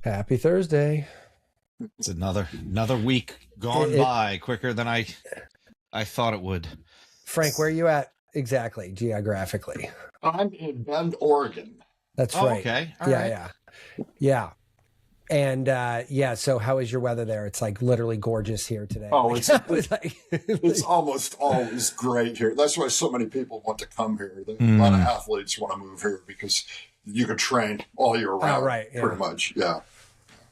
Happy Thursday. It's another week gone by quicker than I thought it would. Frank, where are you at exactly geographically? I'm in Bend, Oregon. That's right. Okay. All yeah, right. yeah. And so how is your weather there? It's like literally gorgeous here today. Oh, it's almost always great here. That's why so many people want to come here. A lot of athletes want to move here because you can train all year round. Right, yeah. Pretty much, yeah.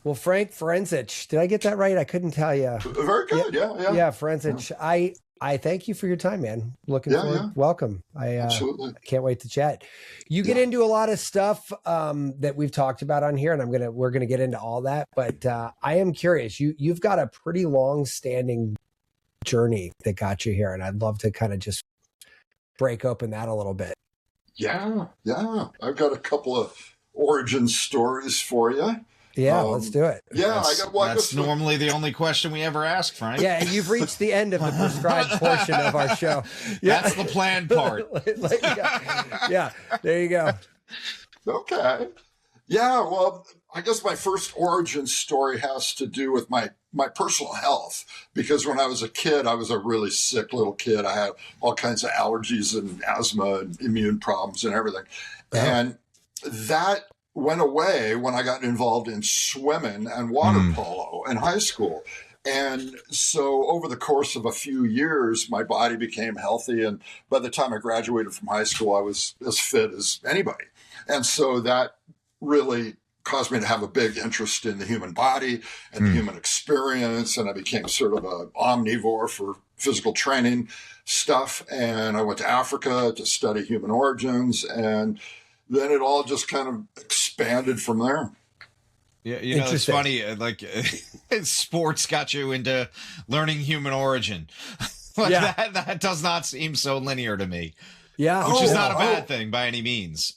Well, Frank Forencich, did I get that right? I couldn't tell you. Very good, yeah. Yeah, Forencich. Yeah. I thank you for your time, man. Looking forward. Yeah. Welcome. Absolutely. Can't wait to chat. You get into a lot of stuff that we've talked about on here, and we're gonna get into all that. But I am curious. You've got a pretty long-standing journey that got you here, and I'd love to kind of just break open that a little bit. Yeah. I've got a couple of origin stories for you. Yeah, let's do it. Yeah, that's normally the only question we ever ask, Frank. Yeah, you've reached the end of the prescribed portion of our show. Yeah. That's the planned part. Yeah, there you go. Okay. Yeah, well, I guess my first origin story has to do with my personal health, because when I was a kid, I was a really sick little kid. I had all kinds of allergies and asthma and immune problems and everything. Yeah. And that went away when I got involved in swimming and water polo in high school. And so over the course of a few years, my body became healthy. And by the time I graduated from high school, I was as fit as anybody. And so that really caused me to have a big interest in the human body and the human experience. And I became sort of an omnivore for physical training stuff. And I went to Africa to study human origins. And then it all just kind of expanded from there. Yeah, it's funny. Like sports got you into learning human origin. That does not seem so linear to me. Yeah, which is not a bad thing by any means.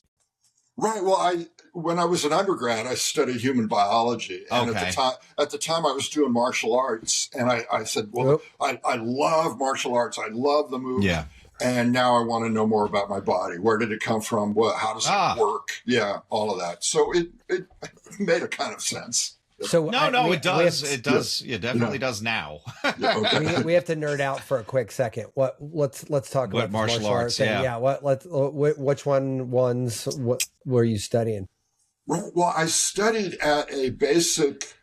Right. Well, when I was an undergrad, I studied human biology, and at the time I was doing martial arts, and I said, well, I love martial arts. I love the movement. Yeah. And now I want to know more about my body. Where did it come from? How does it work? Yeah, all of that. So it made a kind of sense. So it does. It does. It definitely does now. We have to nerd out for a quick second. Let's talk about martial arts. Yeah. Which ones were you studying? Well, I studied at a basic,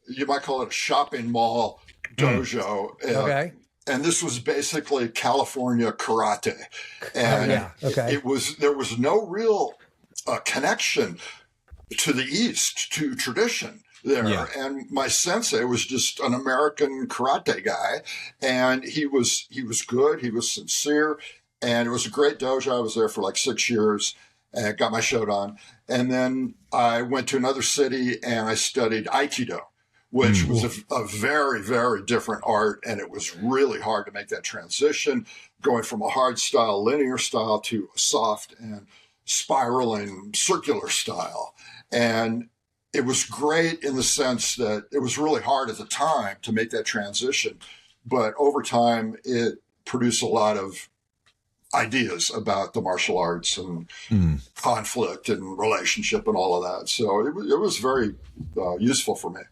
you might call it a shopping mall dojo. Okay. And this was basically California karate. And there was no real connection to the East, to tradition there. Yeah. And my sensei was just an American karate guy. And he was good. He was sincere. And it was a great dojo. I was there for like 6 years and got my shodan. And then I went to another city and I studied aikido, which was a very, very different art. And it was really hard to make that transition, going from a hard style, linear style to a soft and spiraling circular style. And it was great in the sense that it was really hard at the time to make that transition. But over time, it produced a lot of ideas about the martial arts and conflict and relationship and all of that. So it was very useful for me.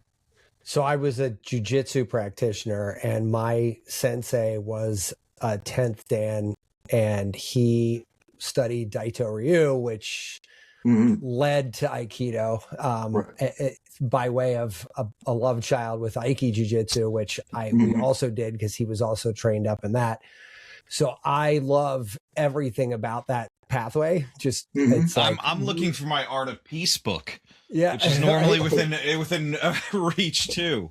So I was a jiu-jitsu practitioner, and my sensei was a 10th Dan, and he studied Daito Ryu, which led to Aikido by way of a love child with Aiki Jiu-Jitsu, which we also did because he was also trained up in that. So I love everything about that pathway. Just it's like, I'm looking for my Art of Peace book. Yeah, which is normally within reach too.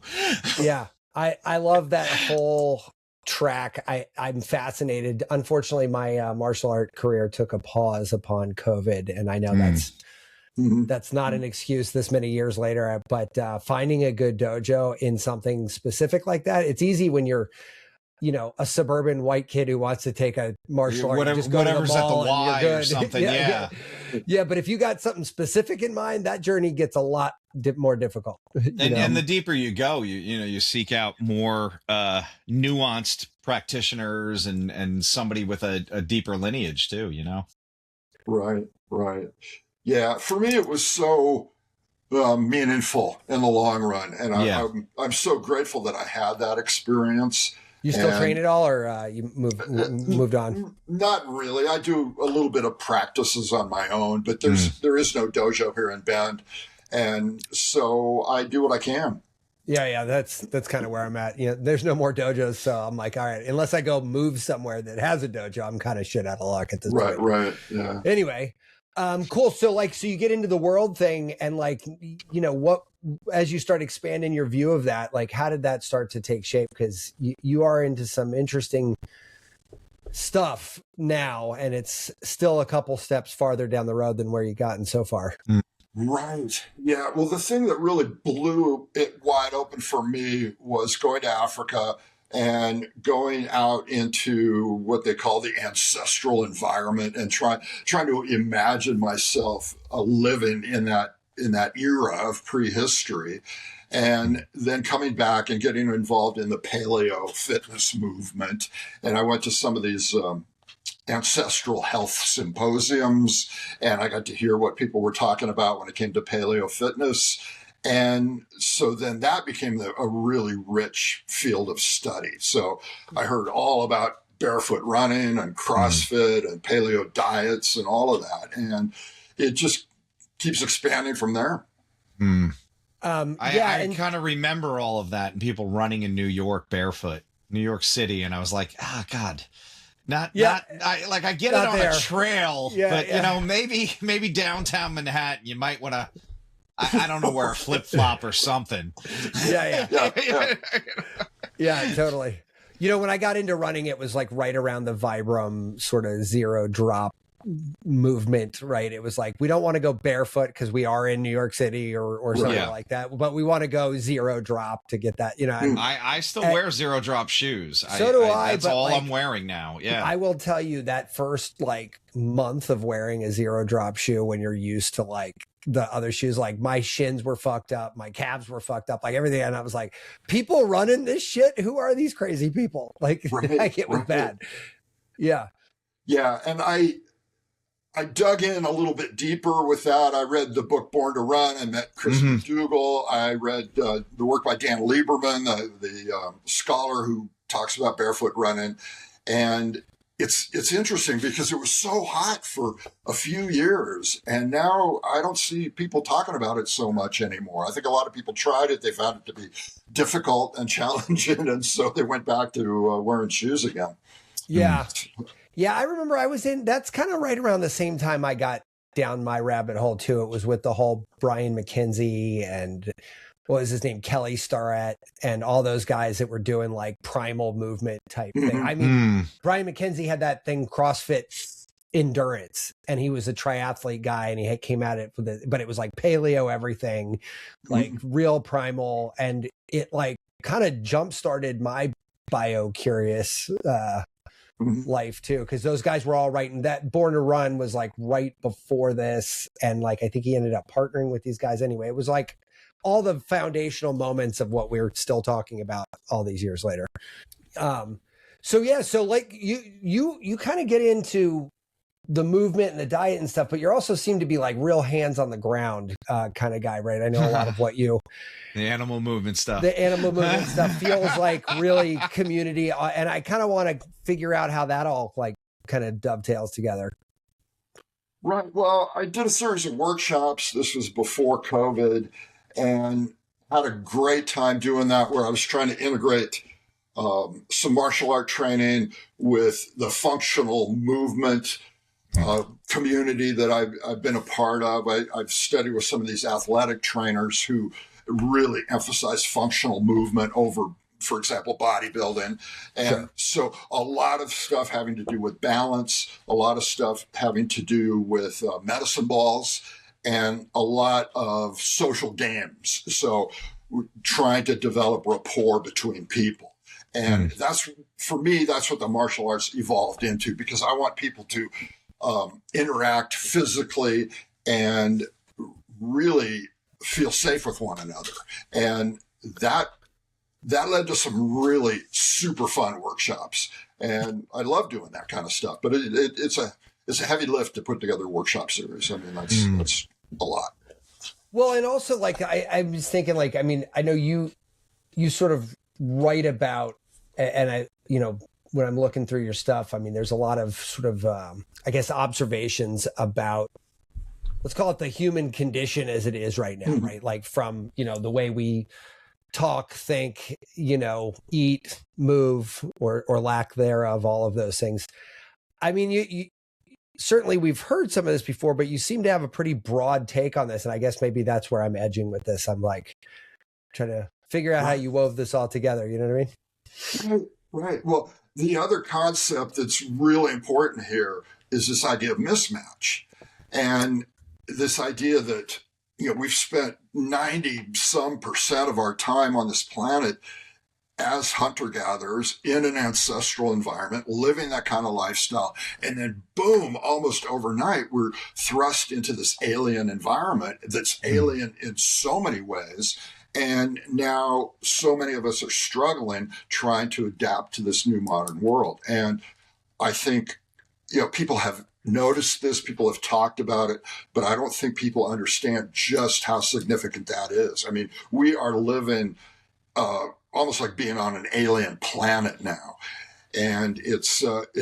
Yeah, I love that whole track. I'm fascinated. Unfortunately, my martial art career took a pause upon COVID, and I know that's not an excuse this many years later. But finding a good dojo in something specific like that, it's easy when you're, a suburban white kid who wants to take a martial art, just go to the mall at the Y or something. Yeah. But if you got something specific in mind, that journey gets a lot more difficult. And the deeper you go, you seek out more nuanced practitioners and somebody with a deeper lineage too. Right. Yeah. For me, it was so meaningful in the long run. And I'm so grateful that I had that experience. You still train at all, or you moved on? Not really. I do a little bit of practices on my own, but there is no dojo here in Bend, and so I do what I can. Yeah, that's kind of where I'm at. There's no more dojos, so I'm like, all right, unless I go move somewhere that has a dojo, I'm kind of shit out of luck at this point. Right, yeah. Anyway, cool. So you get into the world thing, and what, as you start expanding your view of that, how did that start to take shape? Because you are into some interesting stuff now, and it's still a couple steps farther down the road than where you gotten so far. Right. Yeah. Well, the thing that really blew it wide open for me was going to Africa and going out into what they call the ancestral environment and trying to imagine myself living in that era of prehistory, and then coming back and getting involved in the Paleo fitness movement. And I went to some of these ancestral health symposiums, and I got to hear what people were talking about when it came to paleo fitness. And so then that became a really rich field of study. So I heard all about barefoot running and CrossFit and paleo diets and all of that. And it just keeps expanding from there. I kind of remember all of that and people running in New York barefoot, New York City. And I was like, God. I get it on a trail, but maybe downtown Manhattan, you might want to, I don't know, wear a flip flop or something. Yeah, totally. When I got into running, it was right around the Vibram sort of zero drop movement, right? It was we don't want to go barefoot because we are in New York City or something like that, but we want to go zero drop to get that, I still wear zero drop shoes. So do I. That's all I'm wearing now. Yeah. I will tell you that first month of wearing a zero drop shoe, when you're used to the other shoes, my shins were fucked up, my calves were fucked up, everything. And I was like, people running this shit? Who are these crazy people? It was bad. Yeah. Yeah. And I dug in a little bit deeper with that. I read the book Born to Run. I met Chris McDougall. I read the work by Dan Lieberman, the scholar who talks about barefoot running. And it's interesting because it was so hot for a few years. And now I don't see people talking about it so much anymore. I think a lot of people tried it. They found it to be difficult and challenging. And so they went back to wearing shoes again. Yeah. Yeah, I remember that's kind of right around the same time I got down my rabbit hole too. It was with the whole Brian McKenzie and what was his name? Kelly Starrett and all those guys that were doing primal movement type thing. I mean, Brian McKenzie had that thing, CrossFit endurance, and he was a triathlete guy, and he came at it but it was paleo everything, real primal. And it kind of jump started my bio curious, life too, because those guys were all writing that. Born to Run was right before this, and I think he ended up partnering with these guys anyway. It was all the foundational moments of what we're still talking about all these years later. So you kind of get into the movement and the diet and stuff, but you also seem to be real hands on the ground kind of guy, right? I know a lot of what the animal movement stuff feels really community, and I kind of want to figure out how that all kind of dovetails together. Right. Well, I did a series of workshops. This was before COVID, and had a great time doing that, where I was trying to integrate some martial art training with the functional movement community that I've been a part of. I've studied with some of these athletic trainers who really emphasize functional movement over, for example, bodybuilding. And so a lot of stuff having to do with balance, a lot of stuff having to do with medicine balls, and a lot of social games. So we're trying to develop rapport between people. And that's, for me, that's what the martial arts evolved into, because I want people to interact physically and really feel safe with one another. And that led to some really super fun workshops. And I love doing that kind of stuff, but it's a heavy lift to put together a workshop series. I mean, that's a lot. Well, and also like I was thinking, like, I mean, I know you sort of write about, and I, you know, when I'm looking through your stuff, I mean, there's a lot of sort of, I guess, observations about, let's call it the human condition as it is right now, right? Like from, you know, the way we talk, think, you know, eat, move, or lack thereof, all of those things. I mean, you certainly, we've heard some of this before, but you seem to have a pretty broad take on this. And I guess maybe that's where I'm edging with this. I'm like trying to figure out how you wove this all together. You know what I mean? Right. Well, the other concept that's really important here is this idea of mismatch. And this idea that, you know, we've spent 90% of our time on this planet as hunter-gatherers in an ancestral environment, living that kind of lifestyle. And then boom, almost overnight, we're thrust into this alien environment that's alien in so many ways. And now so many of us are struggling trying to adapt to this new modern world. And I think, you know, people have noticed this, people have talked about it, but I don't think people understand just how significant that is. I mean, we are living almost like being on an alien planet now. And it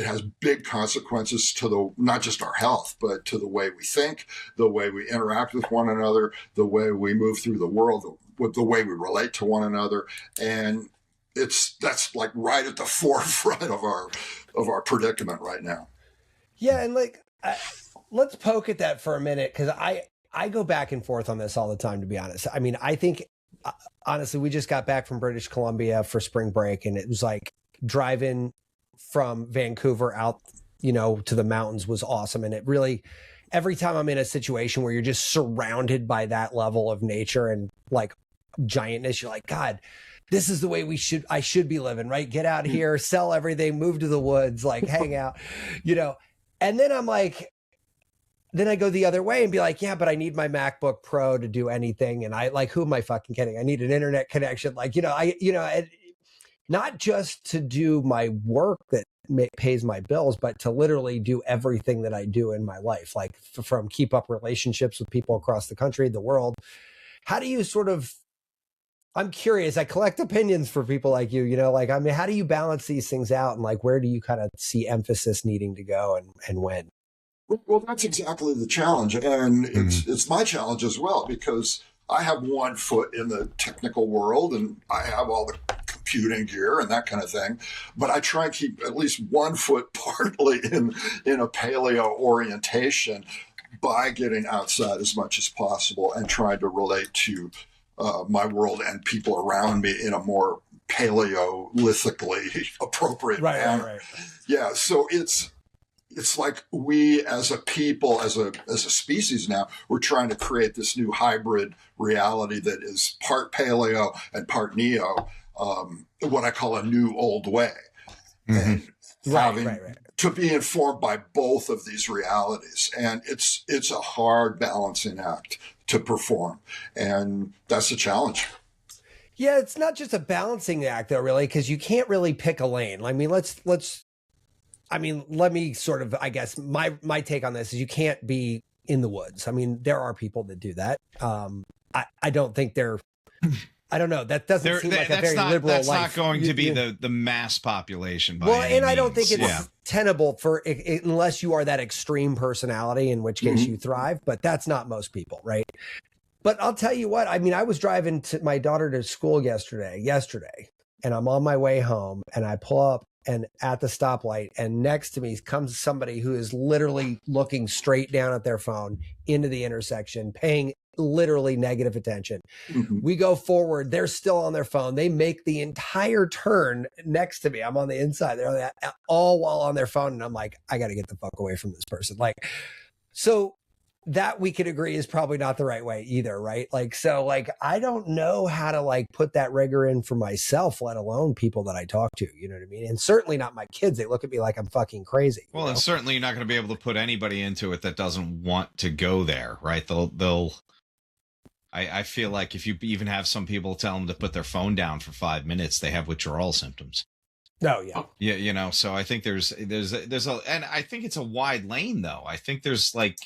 has big consequences to not just our health, but to the way we think, the way we interact with one another, the way we move through the world, the way we relate to one another. And that's like right at the forefront of our predicament right now. Yeah. And like, let's poke at that for a minute. Cause I go back and forth on this all the time, to be honest. I mean, I think, honestly, we just got back from British Columbia for spring break, and it was like driving from Vancouver out, you know, to the mountains was awesome. And it really, every time I'm in a situation where you're just surrounded by that level of nature and like giantness, you're like, God, this is the way I should be living, right? Get out here, sell everything, move to the woods, like hang out, you know. And then I'm like, then I go the other way and be like, yeah, but I need my MacBook Pro to do anything. And I like, who am I fucking kidding? I need an internet connection. Like, not just to do my work that pays my bills, but to literally do everything that I do in my life, like from keep up relationships with people across the country, the world. How do you sort of, I'm curious, I collect opinions for people like you, you know, like, I mean, how do you balance these things out? And like, where do you kind of see emphasis needing to go and when? Well, that's exactly the challenge. And it's my challenge as well, because I have one foot in the technical world and I have all the computing gear and that kind of thing. But I try and keep at least one foot partly in a paleo orientation by getting outside as much as possible and trying to relate to my world and people around me in a more paleolithically appropriate manner. Right. Yeah. So it's like we as a people, as a species now, we're trying to create this new hybrid reality that is part paleo and part neo, what I call a new old way. And having to be informed by both of these realities. And it's a hard balancing act to perform. And that's the challenge. Yeah, it's not just a balancing act though, really, because you can't really pick a lane. I mean, let me sort of, I guess my take on this is you can't be in the woods. I mean, there are people that do that. I don't think I don't know. That doesn't seem like a very liberal life. That's not going to be the mass population. I don't think it's tenable for unless you are that extreme personality, in which case you thrive. But that's not most people, right? But I'll tell you what. I mean, I was driving my daughter to school yesterday, and I'm on my way home, and I pull up and at the stoplight, and next to me comes somebody who is literally looking straight down at their phone into the intersection, paying literally negative attention. We go forward. They're still on their phone. They make the entire turn next to me. I'm on the inside. They're all while on their phone. And I'm like, I got to get the fuck away from this person. Like, so that we could agree is probably not the right way either. Right. Like, so like, I don't know how to like put that rigor in for myself, let alone people that I talk to, you know what I mean? And certainly not my kids. They look at me like I'm fucking crazy. Well, and certainly you're not going to be able to put anybody into it that doesn't want to go there. Right. I feel like if you even have some people tell them to put their phone down for 5 minutes, they have withdrawal symptoms. Oh yeah. Yeah. You know, so I think there's and I think it's a wide lane though. I think there's like,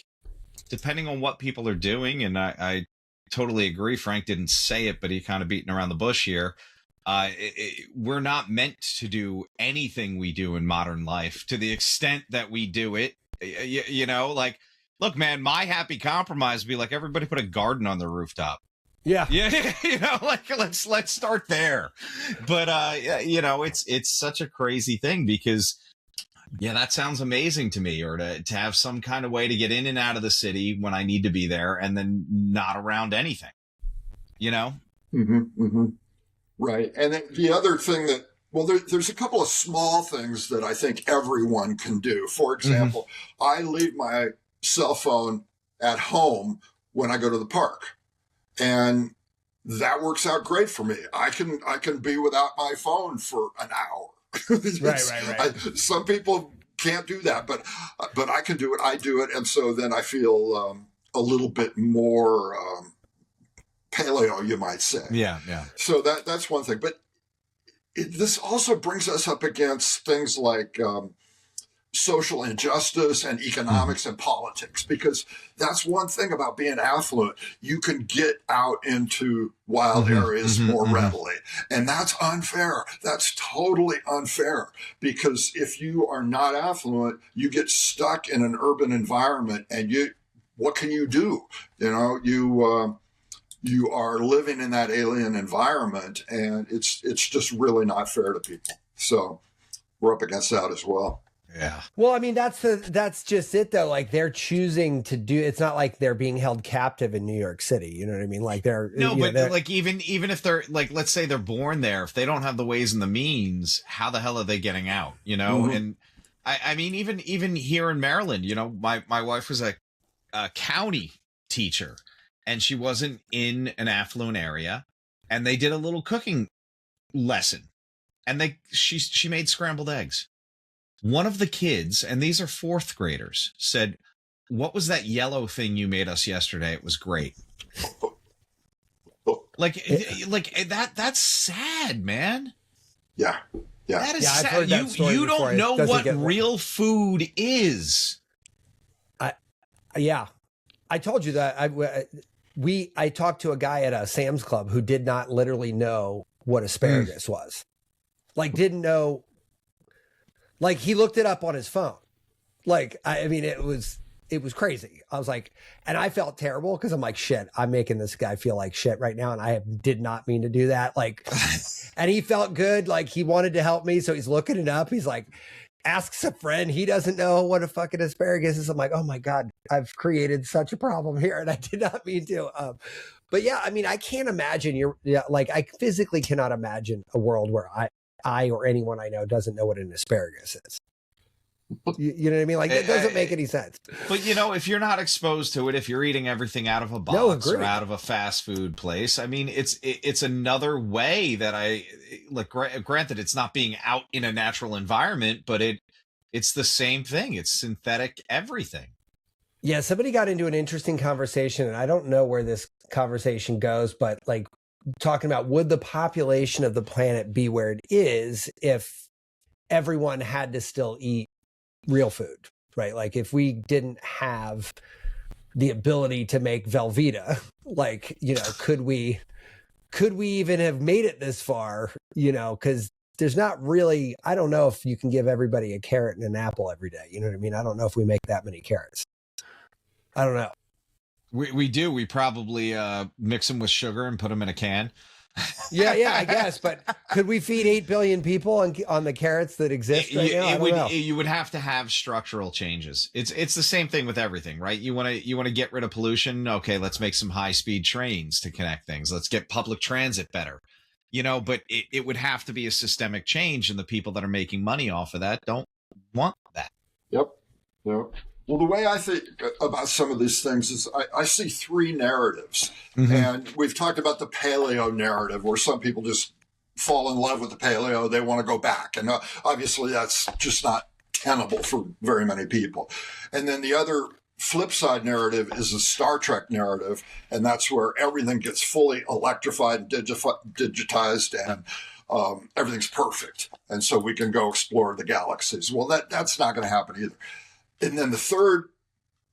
depending on what people are doing. And I totally agree. Frank didn't say it, but he kind of beating around the bush here. We're not meant to do anything we do in modern life to the extent that we do it. You know, like, look, man, my happy compromise would be like, everybody put a garden on the rooftop. Yeah. Yeah. You know, like, let's start there. But, you know, it's such a crazy thing because, yeah, that sounds amazing to me, or to have some kind of way to get in and out of the city when I need to be there and then not around anything, you know? Mm-hmm, mm-hmm. Right. And then the other thing that, well, there's a couple of small things that I think everyone can do. For example, I leave my cell phone at home when I go to the park, and that works out great for me. I can be without my phone for an hour. Right. Some people can't do that, but I can do it. I do it. And so then I feel a little bit more paleo, you might say. Yeah. So that's one thing. But this also brings us up against things like social injustice and economics and politics, because that's one thing about being affluent. You can get out into wild areas more readily. And that's unfair. That's totally unfair, because if you are not affluent, you get stuck in an urban environment, and what can you do? You know, you are living in that alien environment, and it's just really not fair to people. So we're up against that as well. Yeah. Well, I mean, that's just it though. Like, they're choosing to do, it's not like they're being held captive in New York City. You know what I mean? Like, like even if they're like, let's say they're born there, if they don't have the ways and the means, how the hell are they getting out? You know? And I mean, even here in Maryland, you know, my wife was a county teacher, and she wasn't in an affluent area, and they did a little cooking lesson, and she made scrambled eggs. One of the kids, and these are fourth graders, said, "What was that yellow thing you made us yesterday? It was great." Like that's sad, man. Yeah. That is sad. I've heard that story you before. don't know what real food is. I told you that I talked to a guy at a Sam's Club who did not literally know what asparagus was. Like, didn't know. Like, he looked it up on his phone. Like, I mean, it was crazy. I was like, and I felt terrible because I'm like, shit, I'm making this guy feel like shit right now. And I did not mean to do that. Like, and he felt good. Like, he wanted to help me. So he's looking it up. He's like, asks a friend. He doesn't know what a fucking asparagus is. I'm like, oh my God, I've created such a problem here. And I did not mean to. But yeah, I mean, I can't imagine like, I physically cannot imagine a world where I or anyone I know doesn't know what an asparagus is. You know what I mean? Like, it doesn't make any sense. But, you know, if you're not exposed to it, if you're eating everything out of a box or out of a fast food place, I mean, it's another way that granted, it's not being out in a natural environment, but it's the same thing. It's synthetic everything. Yeah, somebody got into an interesting conversation, and I don't know where this conversation goes, but like, talking about, would the population of the planet be where it is if everyone had to still eat real food, right? Like, if we didn't have the ability to make Velveeta, like, you know, could we even have made it this far, you know, because there's not really, I don't know if you can give everybody a carrot and an apple every day. You know what I mean? I don't know if we make that many carrots. I don't know. We do. We probably mix them with sugar and put them in a can. Yeah, I guess. But could we feed 8 billion people on the carrots that exist right now? I don't know. You would have to have structural changes. It's the same thing with everything, right? You want to get rid of pollution. Okay, let's make some high-speed trains to connect things. Let's get public transit better. You know, but it would have to be a systemic change, and the people that are making money off of that don't want that. Yep. Well, the way I think about some of these things is I see three narratives. And we've talked about the paleo narrative, where some people just fall in love with the paleo. They want to go back. And obviously that's just not tenable for very many people. And then the other flip side narrative is the Star Trek narrative. And that's where everything gets fully electrified and digitized, and everything's perfect. And so we can go explore the galaxies. Well, that's not going to happen either. And then the third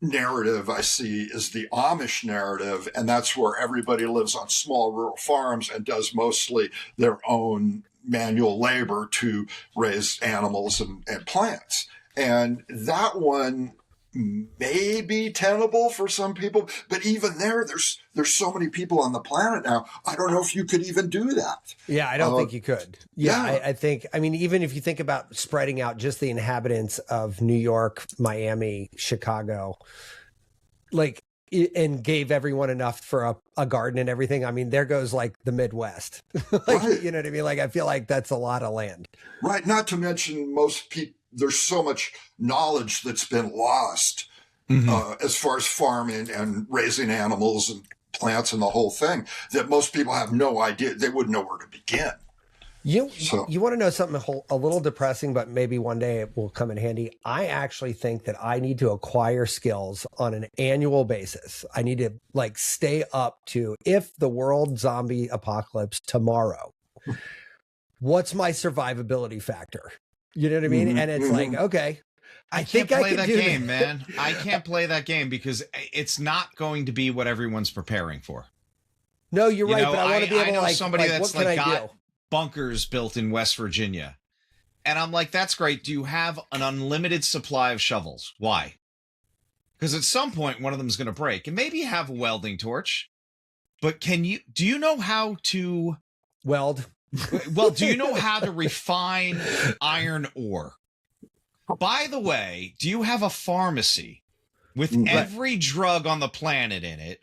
narrative I see is the Amish narrative, and that's where everybody lives on small rural farms and does mostly their own manual labor to raise animals and plants. And that one may be tenable for some people, but even there's so many people on the planet now. I don't know if you could even do that. Yeah, I don't think you could. I think, I mean, even if you think about spreading out just the inhabitants of New York, Miami, Chicago, like, and gave everyone enough for a garden and everything. I mean, there goes like the Midwest. Like, right. You know what I mean? Like, I feel like that's a lot of land. Right. Not to mention most people, there's so much knowledge that's been lost as far as farming and raising animals and plants and the whole thing, that most people have no idea. They wouldn't know where to begin. You want to know something a little depressing, but maybe one day it will come in handy. I actually think that I need to acquire skills on an annual basis. I need to like stay up to, if the world zombie apocalypse tomorrow, what's my survivability factor? You know what I mean? And it's like, okay, I can't play that game, man. I can't play that game because it's not going to be what everyone's preparing for. No, you're right. But I want to be able to like, somebody that's like got bunkers built in West Virginia. And I'm like, that's great. Do you have an unlimited supply of shovels? Why? Because at some point, one of them is going to break. And maybe you have a welding torch, but do you know how to weld? Well, do you know how to refine iron ore? By the way, do you have a pharmacy with every drug on the planet in it?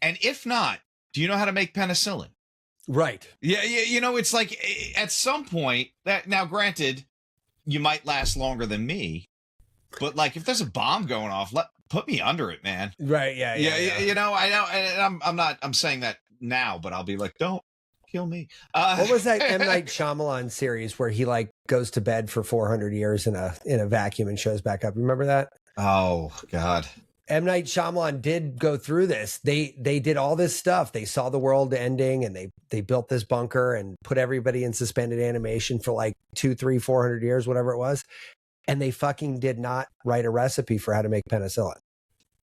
And if not, do you know how to make penicillin? Right. Yeah. You know, it's like at some point that, now granted, you might last longer than me, but like if there's a bomb going off, put me under it, man. Right. Yeah. You know, I know. And I'm saying that now, but I'll be like, don't kill me. What was that M. Night Shyamalan series where he like goes to bed for 400 years in a vacuum and shows back up? Remember that? Oh God. M. Night Shyamalan did go through this. They did all this stuff. They saw the world ending and they built this bunker and put everybody in suspended animation for like 200, 300, 400 years, whatever it was. And they fucking did not write a recipe for how to make penicillin.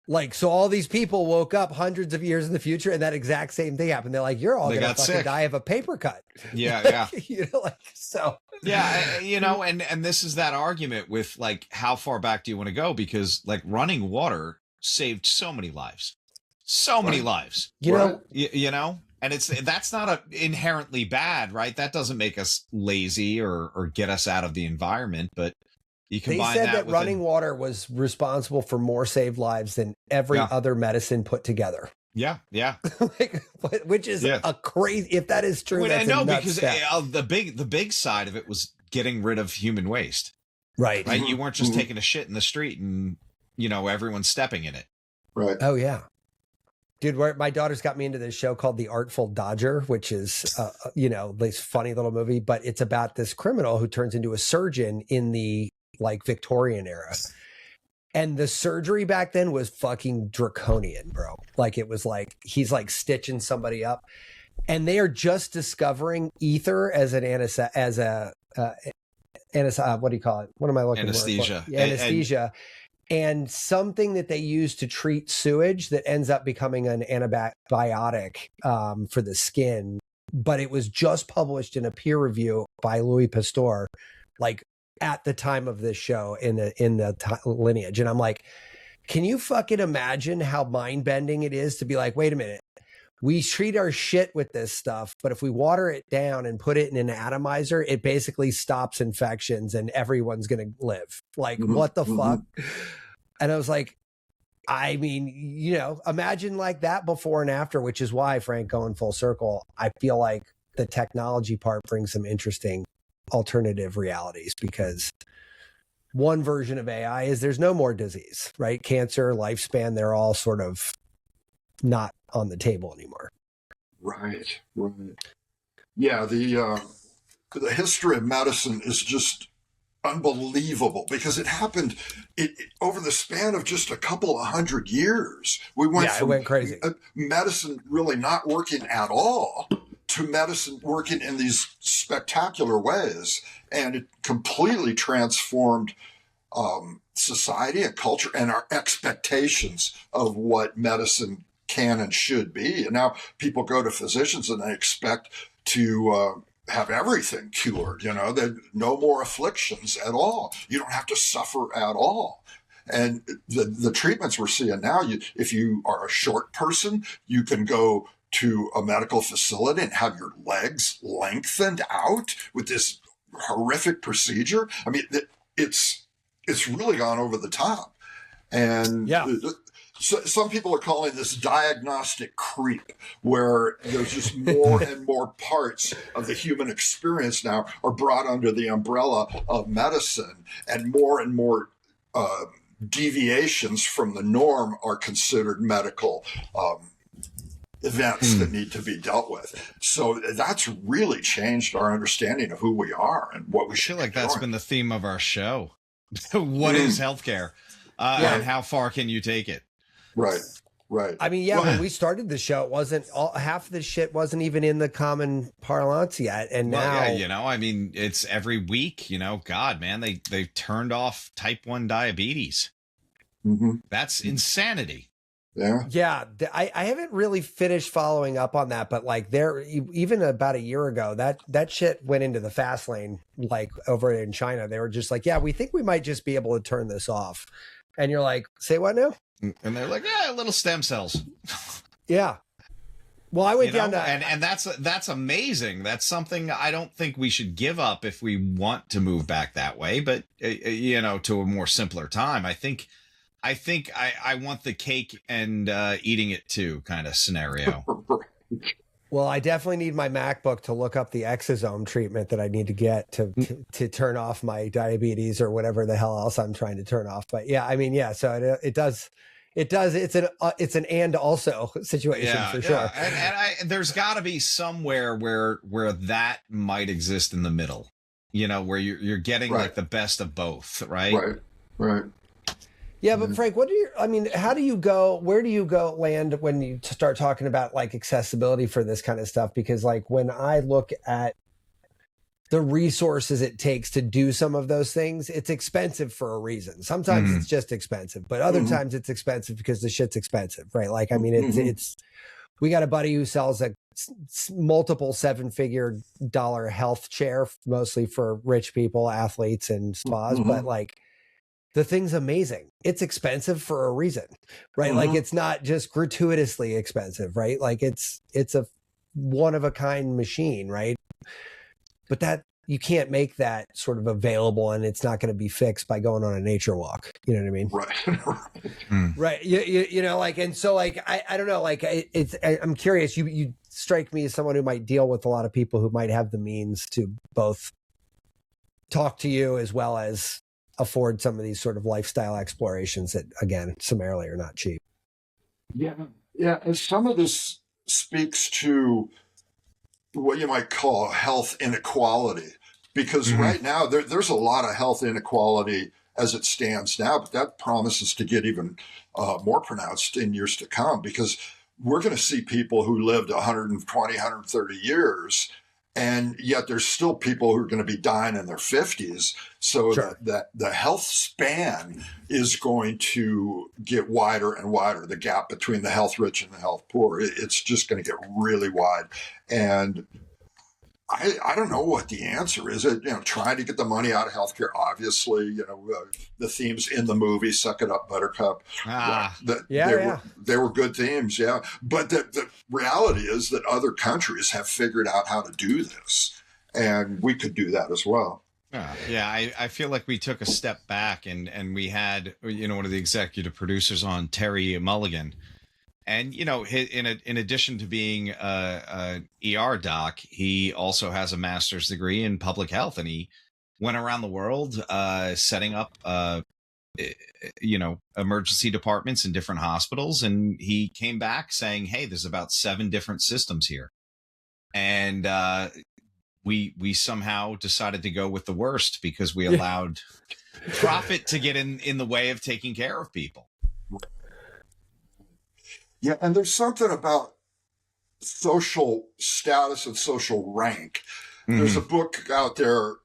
Like, so all these people woke up hundreds of years in the future and that exact same thing happened. They're like, you're all going to fucking die of a paper cut. Yeah. You know, like, so. Yeah. You know, and this is that argument with like, how far back do you want to go? Because like running water saved so many lives, you know, and that's not inherently bad, right? That doesn't make us lazy or get us out of the environment, but you combine they said that running water was responsible for more saved lives than every other medicine put together. Yeah. Like, which is a crazy, if that is true. I know, because the big side of it was getting rid of human waste. Right. You weren't just taking a shit in the street and, you know, everyone's stepping in it. Right. Oh, yeah. Dude, my daughter's got me into this show called The Artful Dodger, which is, you know, this funny little movie, but it's about this criminal who turns into a surgeon in the like Victorian era. And the surgery back then was fucking draconian, bro. Like it was like, he's like stitching somebody up and they are just discovering ether as an what do you call it? What am I looking Anesthesia. for? Anesthesia. And something that they use to treat sewage that ends up becoming an antibiotic for the skin. But it was just published in a peer review by Louis Pasteur, like at the time of this show in the lineage. And I'm like, can you fucking imagine how mind bending it is to be like, wait a minute, we treat our shit with this stuff, but if we water it down and put it in an atomizer, it basically stops infections and everyone's going to live. Like, what the fuck? And I was like, I mean, you know, imagine like that before and after, which is why, Frank, going full circle, I feel like the technology part brings some interesting alternative realities, because one version of AI is there's no more disease, right? Cancer, lifespan, they're all sort of not on the table anymore. Right. Yeah, the history of medicine is just unbelievable because it happened over the span of just a couple of 100 years. We went from it went crazy. Medicine really not working at all to medicine working in these spectacular ways, and it completely transformed society and culture and our expectations of what medicine can and should be. And now people go to physicians and they expect to have everything cured, no more afflictions at all. You don't have to suffer at all. And the treatments we're seeing now, if you are a short person, you can go to a medical facility and have your legs lengthened out with this horrific procedure. I mean, it's really gone over the top. And so some people are calling this diagnostic creep, where there's just more and more parts of the human experience now are brought under the umbrella of medicine, and more deviations from the norm are considered medical events that need to be dealt with. So that's really changed our understanding of who we are and what we should be doing. I feel like that's been the theme of our show. What is healthcare? And how far can you take it? Right. I mean, when we started the show, it wasn't half the shit wasn't even in the common parlance yet. And now, I mean, it's every week, God, man, they've turned off type 1 diabetes. That's insanity. Yeah. I haven't really finished following up on that, but like even about a year ago, that shit went into the fast lane, like over in China. They were just like, we think we might just be able to turn this off. And you're like, say what now? And they're like, little stem cells. Yeah. Well, I went down to, and that's amazing. That's something I don't think we should give up if we want to move back that way. But to a more simpler time, I think I want the cake and eating it too kind of scenario. Well, I definitely need my MacBook to look up the exosome treatment that I need to get to turn off my diabetes or whatever the hell else I'm trying to turn off. But so it does. It's an and also situation for sure. And there's got to be somewhere where that might exist in the middle, where you're getting like the best of both, right? Right. Yeah, but Frank, how do you go, where do you go land when you start talking about like accessibility for this kind of stuff? Because like when I look at the resources it takes to do some of those things, it's expensive for a reason. Sometimes it's just expensive, but other times it's expensive because the shit's expensive, right? Like, I mean, it's, we got a buddy who sells a multiple $7-figure health chair, mostly for rich people, athletes and spas, but like, the thing's amazing. It's expensive for a reason, right? Like it's not just gratuitously expensive, right? Like it's a one of a kind machine, right? But that you can't make that sort of available, and it's not going to be fixed by going on a nature walk. You know what I mean? Right. Right. You know, like, and so like, I don't know, like I'm curious, you strike me as someone who might deal with a lot of people who might have the means to both talk to you as well as afford some of these sort of lifestyle explorations that, again, summarily are not cheap. Yeah. And some of this speaks to what you might call health inequality, because right now there's a lot of health inequality as it stands now, but that promises to get even more pronounced in years to come, because we're going to see people who lived 120, 130 years, and yet there's still people who are going to be dying in their 50s. So that the health span is going to get wider and wider. The gap between the health rich and the health poor, it's just going to get really wide. And I don't know what the answer is. Trying to get the money out of healthcare, obviously, the themes in the movie, Suck It Up, Buttercup. They were good themes, yeah. But the reality is that other countries have figured out how to do this, and we could do that as well. I feel like we took a step back and we had, one of the executive producers on, Terry Mulligan. And, in addition to being an ER doc, he also has a master's degree in public health. And he went around the world setting up, emergency departments in different hospitals. And he came back saying, hey, there's about 7 different systems here. And we somehow decided to go with the worst because we allowed profit to get in the way of taking care of people. Yeah, and there's something about social status and social rank. There's a book out there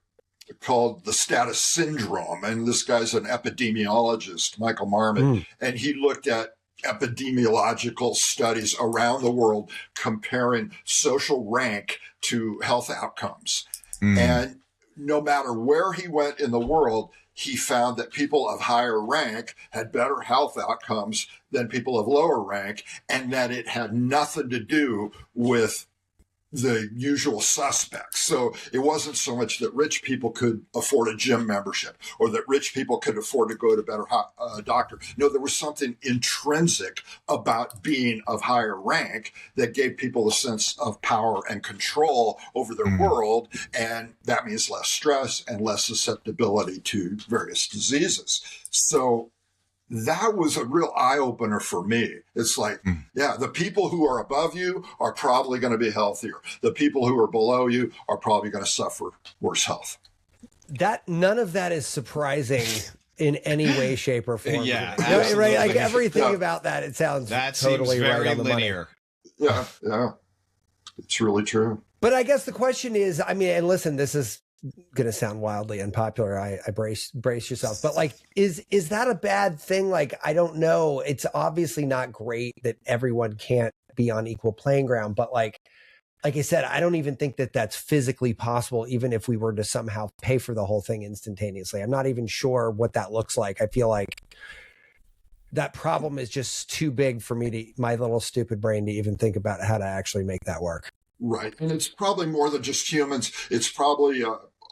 called the status syndrome. And this guy's an epidemiologist, Michael Marmot, and he looked at epidemiological studies around the world comparing social rank to health outcomes. And no matter where he went in the world, he found that people of higher rank had better health outcomes than people of lower rank, and that it had nothing to do with the usual suspects. So it wasn't so much that rich people could afford a gym membership or that rich people could afford to go to a better doctor. No, there was something intrinsic about being of higher rank that gave people a sense of power and control over their world. And that means less stress and less susceptibility to various diseases. So that was a real eye-opener for me. It's like, yeah, the people who are above you are probably going to be healthier. The people who are below you are probably going to suffer worse health. None of that is surprising in any way, shape, or form. Yeah, right. Like everything about that, it sounds totally right on the linear. Money. Yeah, it's really true. But I guess the question is, I mean, and listen, this is going to sound wildly unpopular. I brace yourself, but like, is that a bad thing? Like, I don't know. It's obviously not great that everyone can't be on equal playing ground, but like I said, I don't even think that that's physically possible, even if we were to somehow pay for the whole thing instantaneously. I'm not even sure what that looks like. I feel like that problem is just too big for my little stupid brain to even think about how to actually make that work. Right. And it's probably more than just humans. It's probably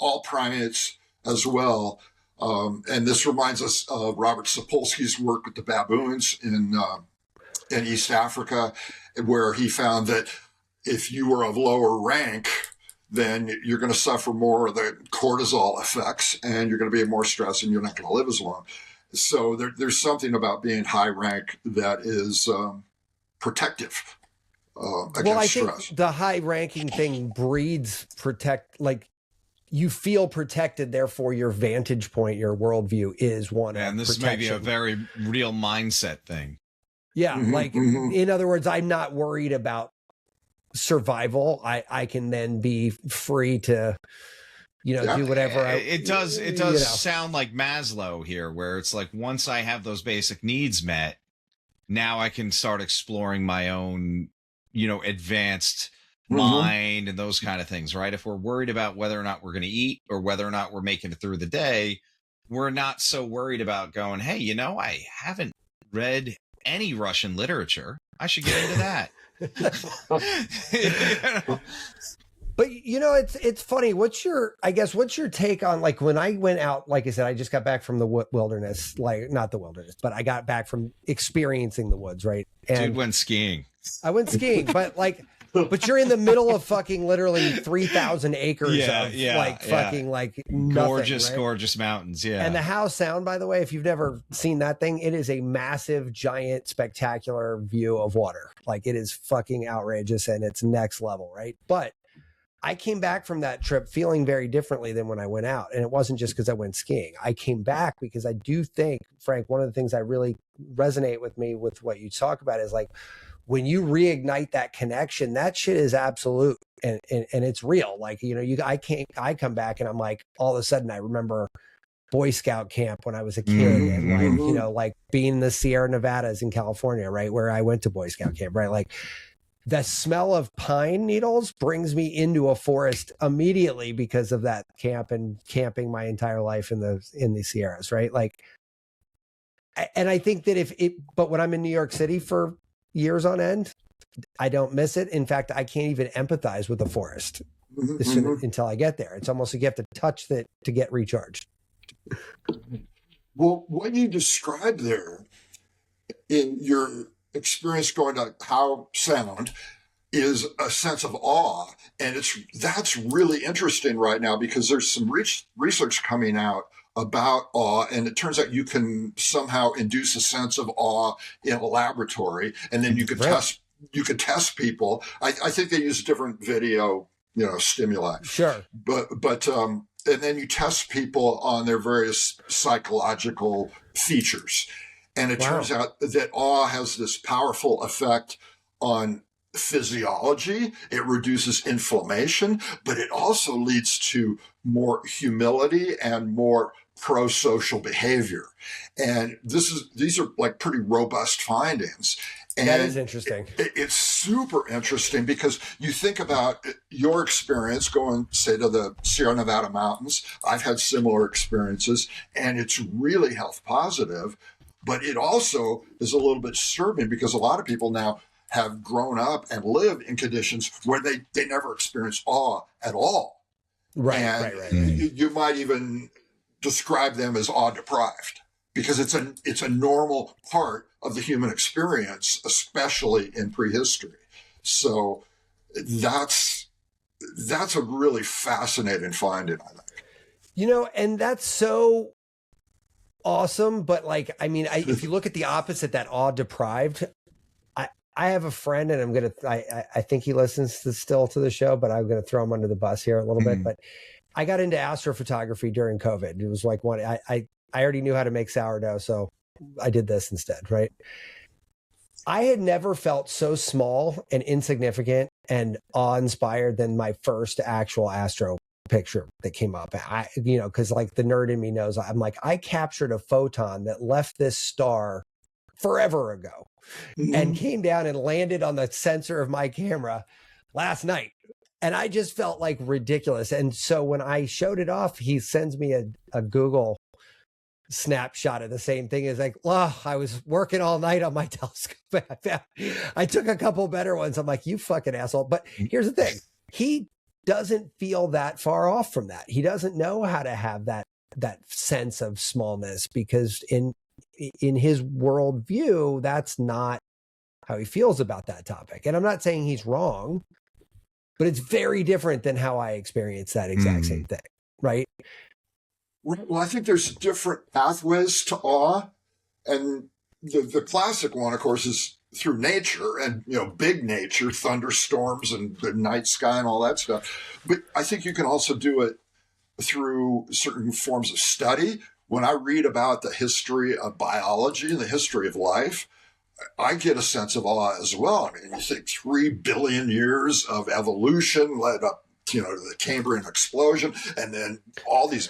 all primates as well. And this reminds us of Robert Sapolsky's work with the baboons in East Africa, where he found that if you were of lower rank, then you're going to suffer more of the cortisol effects and you're going to be more stressed and you're not going to live as long. So there's something about being high rank that is protective. Well, I think the high ranking thing breeds like you feel protected, therefore your vantage point, your worldview is one. And this may be a very real mindset thing. Yeah. In other words, I'm not worried about survival. I can then be free to, do whatever. It does sound like Maslow here, where it's like, once I have those basic needs met, now I can start exploring my own, advanced mind and those kind of things, right? If we're worried about whether or not we're going to eat or whether or not we're making it through the day, we're not so worried about going, hey, I haven't read any Russian literature. I should get into that. But it's funny. What's your take on, like, when I went out, like I said, I just got back from the wilderness, like not the wilderness, but I got back from experiencing the woods, right? And dude went skiing. I went skiing, but but you're in the middle of fucking literally 3,000 acres of fucking like gorgeous, nothing, right? Gorgeous mountains. Yeah. And the Howe Sound, by the way, if you've never seen that thing, it is a massive, giant, spectacular view of water. Like, it is fucking outrageous and it's next level, right? But I came back from that trip feeling very differently than when I went out. And it wasn't just because I went skiing. I came back because I do think, Frank, one of the things I really resonate with me with what you talk about is, like, when you reignite that connection, that shit is absolute and it's real. Like, I come back and I'm like, all of a sudden I remember Boy Scout camp when I was a kid and like being in the Sierra Nevadas in California, right? Where I went to Boy Scout camp, right? Like, the smell of pine needles brings me into a forest immediately because of that camp and camping my entire life in the Sierras, right? Like, and I think that but when I'm in New York City for years on end, I don't miss it. In fact, I can't even empathize with the forest until I get there. It's almost like you have to touch it to get recharged. Well, what you described there in your experience going to Howe Sound is a sense of awe. And that's really interesting right now because there's some research coming out about awe, and it turns out you can somehow induce a sense of awe in a laboratory, and then you could test people. I think they use different video, stimuli. Sure. But and then you test people on their various psychological features. And it turns out that awe has this powerful effect on physiology, it reduces inflammation, but it also leads to more humility and more pro-social behavior. And these are like pretty robust findings. And that is interesting. It's super interesting because you think about your experience going, say, to the Sierra Nevada mountains. I've had similar experiences, and it's really health positive, but it also is a little bit disturbing because a lot of people now have grown up and live in conditions where they never experience awe at all. Right. You might even describe them as awe deprived because it's a normal part of the human experience, especially in prehistory. So that's a really fascinating finding, I think. And that's so awesome. But like, I mean, if you look at the opposite, that awe deprived, I have a friend, and I think he listens still to the show, but I'm going to throw him under the bus here a little bit. But I got into astrophotography during COVID. It was like I already knew how to make sourdough, so I did this instead, right? I had never felt so small and insignificant and awe-inspired than my first actual astro picture that came up. Because like the nerd in me knows, I'm like, I captured a photon that left this star forever ago and came down and landed on the sensor of my camera last night. And I just felt like ridiculous. And so when I showed it off, he sends me a Google snapshot of the same thing. Is like, I was working all night on my telescope. I took a couple better ones. I'm like, you fucking asshole. But here's the thing. He doesn't feel that far off from that. He doesn't know how to have that sense of smallness because in his worldview, that's not how he feels about that topic. And I'm not saying he's wrong, but it's very different than how I experience that exact same thing, right? Well, I think there's different pathways to awe. And the classic one, of course, is through nature and, big nature, thunderstorms and the night sky and all that stuff. But I think you can also do it through certain forms of study. When I read about the history of biology and the history of life, I get a sense of awe as well. I mean, you think 3 billion years of evolution led up, to the Cambrian explosion, and then all these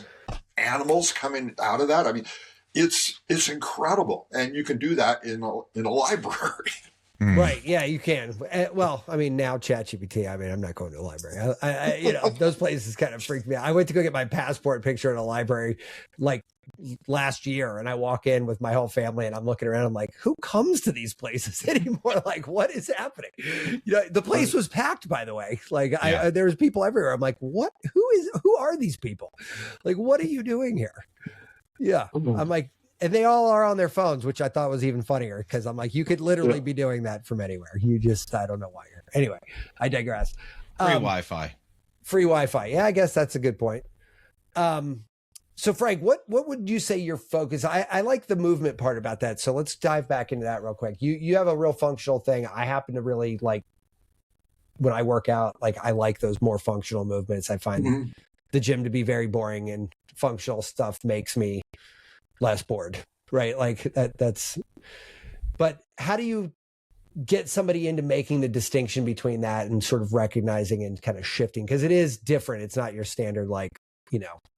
animals coming out of that. I mean, it's incredible, and you can do that in a library. Right? Yeah, you can. Well, I mean, now ChatGPT. I mean, I'm not going to a library. I those places kind of freaked me out. I went to go get my passport picture in a library, like last year, and I walk in with my whole family, and I'm looking around. I'm like, who comes to these places anymore? Like, what is happening? The place was packed, by the way. Like, there was people everywhere. I'm like, what? Who are these people? Like, what are you doing here? Yeah, I'm like. And they all are on their phones, which I thought was even funnier because I'm like, you could literally be doing that from anywhere. I don't know why you're. Anyway, I digress. Free Wi-Fi. Free Wi-Fi. Yeah, I guess that's a good point. So Frank, what would you say your focus? I like the movement part about that. So let's dive back into that real quick. You have a real functional thing. I happen to really like when I work out, like I like those more functional movements. I find the gym to be very boring, and functional stuff makes me less bored, right? Like that's, but how do you get somebody into making the distinction between that and sort of recognizing and kind of shifting? Because it is different. It's not your standard, like,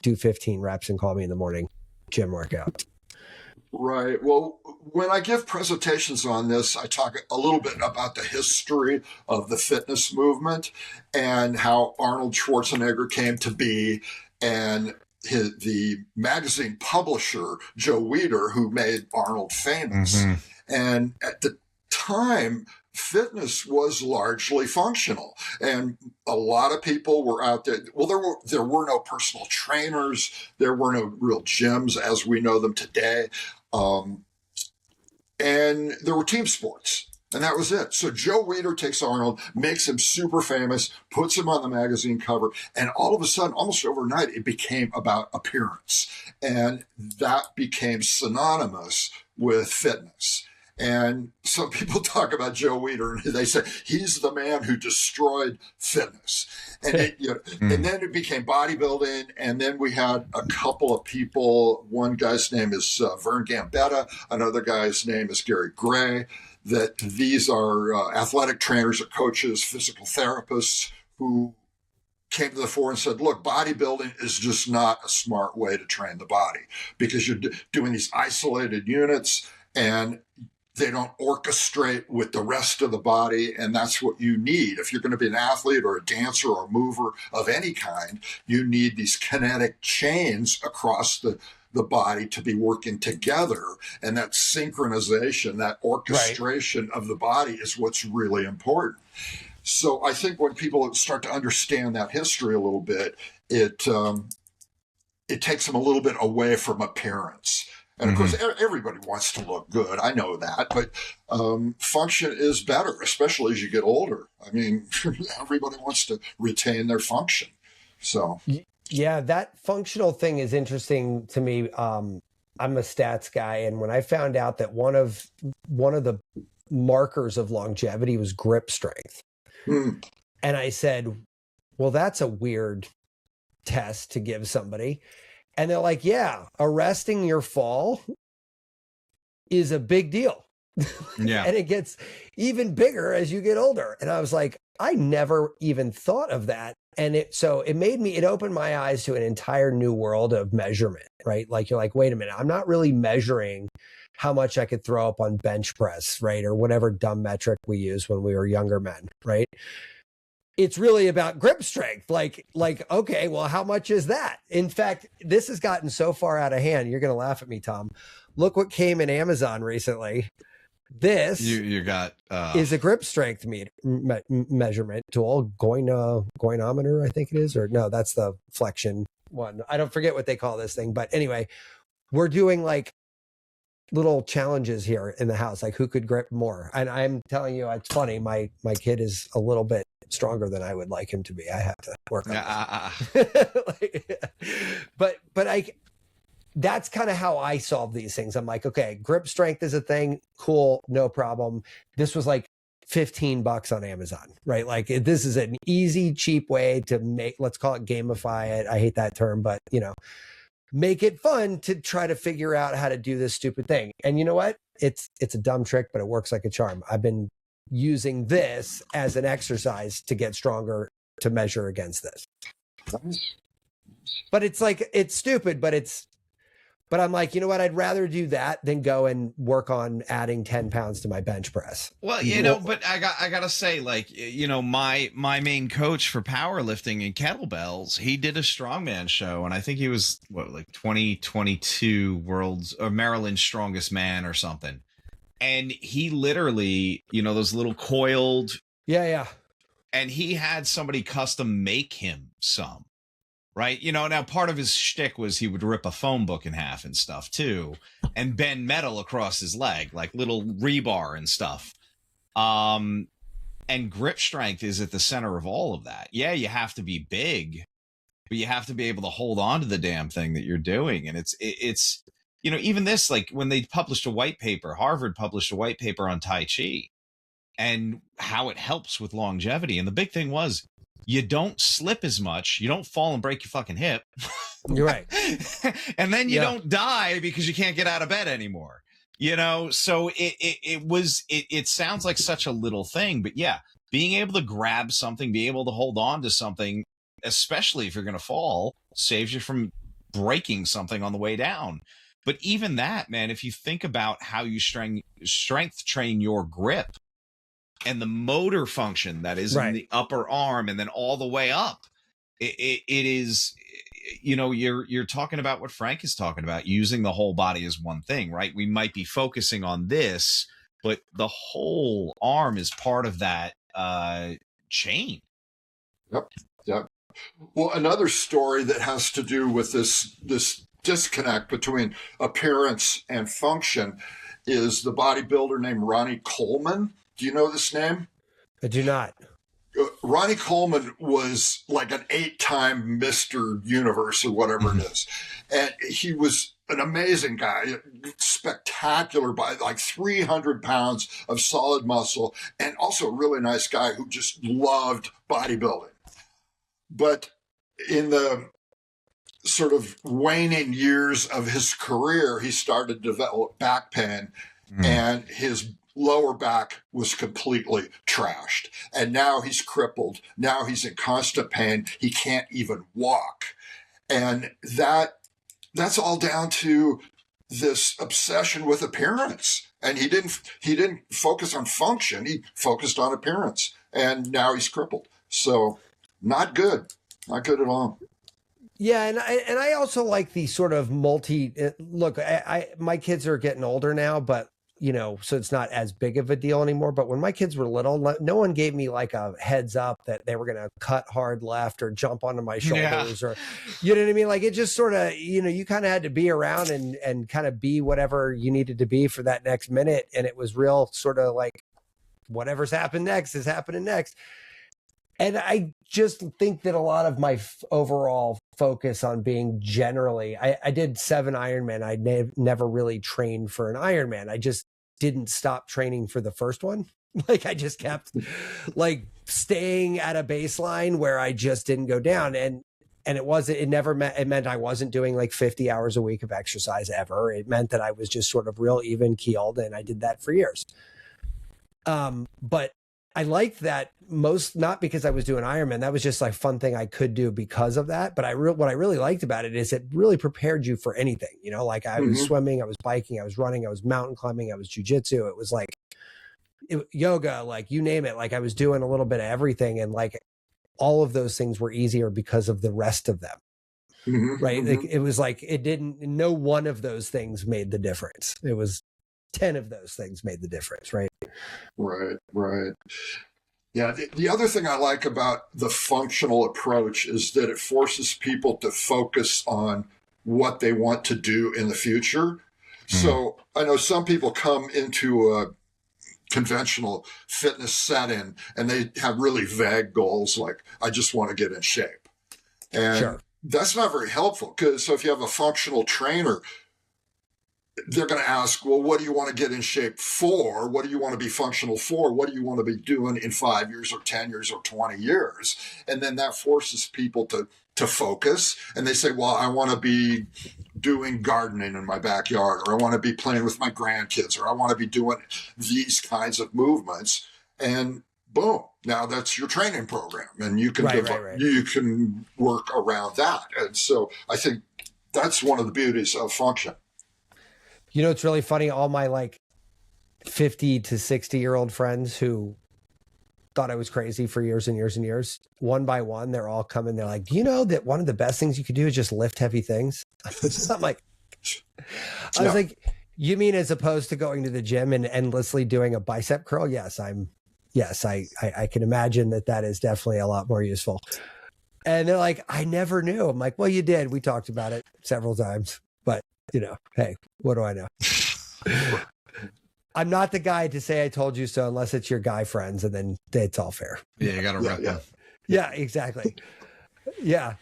do 15 reps and call me in the morning gym workout. Right. Well, when I give presentations on this, I talk a little bit about the history of the fitness movement and how Arnold Schwarzenegger came to be, and the magazine publisher, Joe Weider, who made Arnold famous. And at the time, fitness was largely functional, and a lot of people were out there. Well, there were no personal trainers. There were no real gyms as we know them today. And there were team sports. And that was it. So Joe Weider takes Arnold, makes him super famous, puts him on the magazine cover, and all of a sudden, almost overnight, it became about appearance. And that became synonymous with fitness. And some people talk about Joe Weider, and they say he's the man who destroyed fitness. And and then it became bodybuilding. And then we had a couple of people. One guy's name is Vern Gambetta. Another guy's name is Gary Gray. that these are athletic trainers or coaches, physical therapists who came to the fore and said, look, bodybuilding is just not a smart way to train the body because you're doing these isolated units and they don't orchestrate with the rest of the body. And that's what you need. If you're going to be an athlete or a dancer or a mover of any kind, you need these kinetic chains across the body to be working together. And that synchronization, that orchestration of the body is what's really important. So I think when people start to understand that history a little bit, it takes them a little bit away from appearance. And of course, everybody wants to look good. I know that, but function is better, especially as you get older. I mean, everybody wants to retain their function. So, yeah, that functional thing is interesting to me. I'm a stats guy, and when I found out that one of the markers of longevity was grip strength, and I said, "Well, that's a weird test to give somebody." And they're like, yeah, arresting your fall is a big deal. Yeah. And it gets even bigger as you get older. And I was like, I never even thought of that. And it opened my eyes to an entire new world of measurement, right? Like, you're like, wait a minute, I'm not really measuring how much I could throw up on bench press, right? Or whatever dumb metric we used when we were younger men, right? It's really about grip strength. Like, okay, well, how much is that? In fact, this has gotten so far out of hand. You're going to laugh at me, Tom. Look what came in Amazon recently. This you got is a grip strength measurement tool, goinometer, I think it is, or no, that's the flexion one. I don't forget what they call this thing, but anyway, we're doing like little challenges here in the house, like who could grip more. And I'm telling you, it's funny. My kid is a little bit stronger than I would like him to be. I have to work on that. But that's kind of how I solve these things. I'm like, okay, grip strength is a thing. Cool. No problem. This was like $15 on Amazon, right? Like, this is an easy, cheap way to make, let's call it gamify it. I hate that term, but make it fun to try to figure out how to do this stupid thing. And you know what? It's a dumb trick, but it works like a charm. I've been using this as an exercise to get stronger to measure against this. But it's like, it's stupid, but I'm like, you know what? I'd rather do that than go and work on adding 10 pounds to my bench press. Well, but I gotta say, like, my main coach for powerlifting and kettlebells, he did a strongman show, and I think he was 2022 world's or Maryland's strongest man or something. And he literally, those little coiled. Yeah. And he had somebody custom make him some. Right. Now part of his shtick was he would rip a phone book in half and stuff, too, and bend metal across his leg, like little rebar and stuff. And grip strength is at the center of all of that. Yeah, you have to be big, but you have to be able to hold on to the damn thing that you're doing. And it's even this, like when they published a white paper, Harvard published a white paper on Tai Chi and how it helps with longevity. And the big thing was, you don't slip as much. You don't fall and break your fucking hip. You're right. And then you don't die because you can't get out of bed anymore. So it sounds like such a little thing, but yeah, being able to grab something, be able to hold on to something, especially if you're going to fall, saves you from breaking something on the way down. But even that, man, if you think about how you strength train your grip, and the motor function that is in the upper arm and then all the way up, it is, you're talking about what Frank is talking about, using the whole body as one thing, right? We might be focusing on this, but the whole arm is part of that chain. Yep. Well, another story that has to do with this disconnect between appearance and function is the bodybuilder named Ronnie Coleman. Do you know this name? I do not. Ronnie Coleman was like an 8-time Mr. Universe or whatever it is. And he was an amazing guy, spectacular, by like 300 pounds of solid muscle, and also a really nice guy who just loved bodybuilding. But in the sort of waning years of his career, he started to develop back pain, and his lower back was completely trashed. And now he's crippled. Now he's in constant pain. He can't even walk. And that's all down to this obsession with appearance. And he didn't focus on function. He focused on appearance. And now he's crippled. So not good. Not good at all. Yeah, and I also like the sort of look, my kids are getting older now, but so it's not as big of a deal anymore. But when my kids were little, no one gave me like a heads up that they were going to cut hard left or jump onto my shoulders or, you know what I mean? Like it just sort of, you kind of had to be around and kind of be whatever you needed to be for that next minute. And it was real sort of like whatever's happened next is happening next. And I just think that a lot of my overall focus on being generally, I did 7 Ironman. I never really trained for an Ironman. I just didn't stop training for the first one. Like I just kept like staying at a baseline where I just didn't go down. And it meant I wasn't doing like 50 hours a week of exercise ever. It meant that I was just sort of real even keeled. And I did that for years. But I liked that not because I was doing Ironman. That was just like fun thing I could do because of that. But what I really liked about it is it really prepared you for anything, like I was swimming, I was biking, I was running, I was mountain climbing, I was jujitsu. It was like yoga, like you name it. Like I was doing a little bit of everything. And like all of those things were easier because of the rest of them. Right. Like it was like, no one of those things made the difference. It was 10 of those things made the difference. Right. Right. Yeah. The other thing I like about the functional approach is that it forces people to focus on what they want to do in the future. So I know some people come into a conventional fitness setting and they have really vague goals like, I just want to get in shape. And that's not very helpful so if you have a functional trainer, they're going to ask, well, what do you want to get in shape for? What do you want to be functional for? What do you want to be doing in 5 years or 10 years or 20 years? And then that forces people to focus. And they say, well, I want to be doing gardening in my backyard, or I want to be playing with my grandkids, or I want to be doing these kinds of movements. And boom, now that's your training program. And you can you can work around that. And so I think that's one of the beauties of function. It's really funny. All my like 50 to 60-year-old friends who thought I was crazy for years and years and years, one by one, they're all coming. They're like, do you know that one of the best things you could do is just lift heavy things? I'm like, I was like, you mean as opposed to going to the gym and endlessly doing a bicep curl? Yes, I can imagine that is definitely a lot more useful. And they're like, I never knew. I'm like, well, you did. We talked about it several times, but hey, what do I know? I'm not the guy to say I told you so unless it's your guy friends, and then it's all fair. Yeah, you got to rep them. Yeah, exactly. Yeah.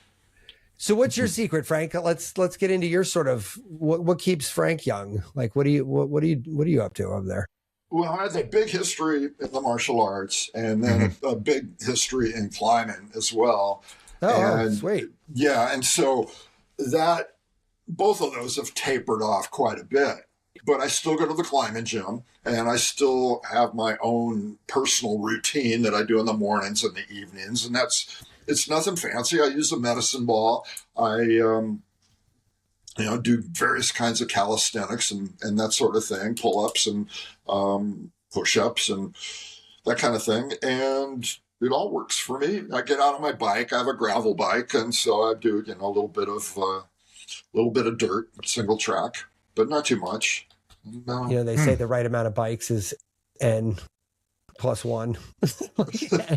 So what's your secret, Frank? Let's get into your sort of what keeps Frank young. Like what are you up to over there? Well, I have a big history in the martial arts, and then a big history in climbing as well. Oh, sweet. Yeah, and so both of those have tapered off quite a bit, but I still go to the climbing gym, and I still have my own personal routine that I do in the mornings and the evenings. And it's nothing fancy. I use a medicine ball. I, do various kinds of calisthenics and that sort of thing, pull-ups and push-ups and that kind of thing. And it all works for me. I get out on my bike. I have a gravel bike. And so I do, a little bit of dirt, single track, but not too much. No. They say the right amount of bikes is N plus 1.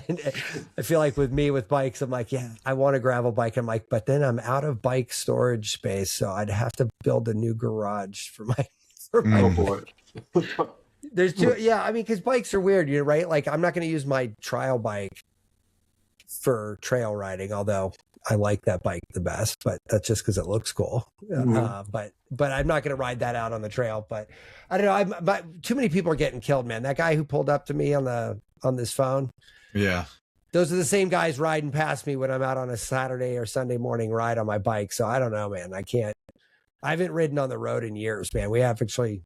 And I feel like with bikes, I'm like, yeah, I want a gravel bike. I'm like, but then I'm out of bike storage space. So I'd have to build a new garage for my oh boy. There's two. Yeah. I mean, cause bikes are weird, right? Like I'm not going to use my trial bike for trail riding, although I like that bike the best, but that's just because it looks cool. But I'm not going to ride that out on the trail. But I don't know. But too many people are getting killed, man. That guy who pulled up to me on this phone. Yeah. Those are the same guys riding past me when I'm out on a Saturday or Sunday morning ride on my bike. So I don't know, man. I haven't ridden on the road in years, man. We have actually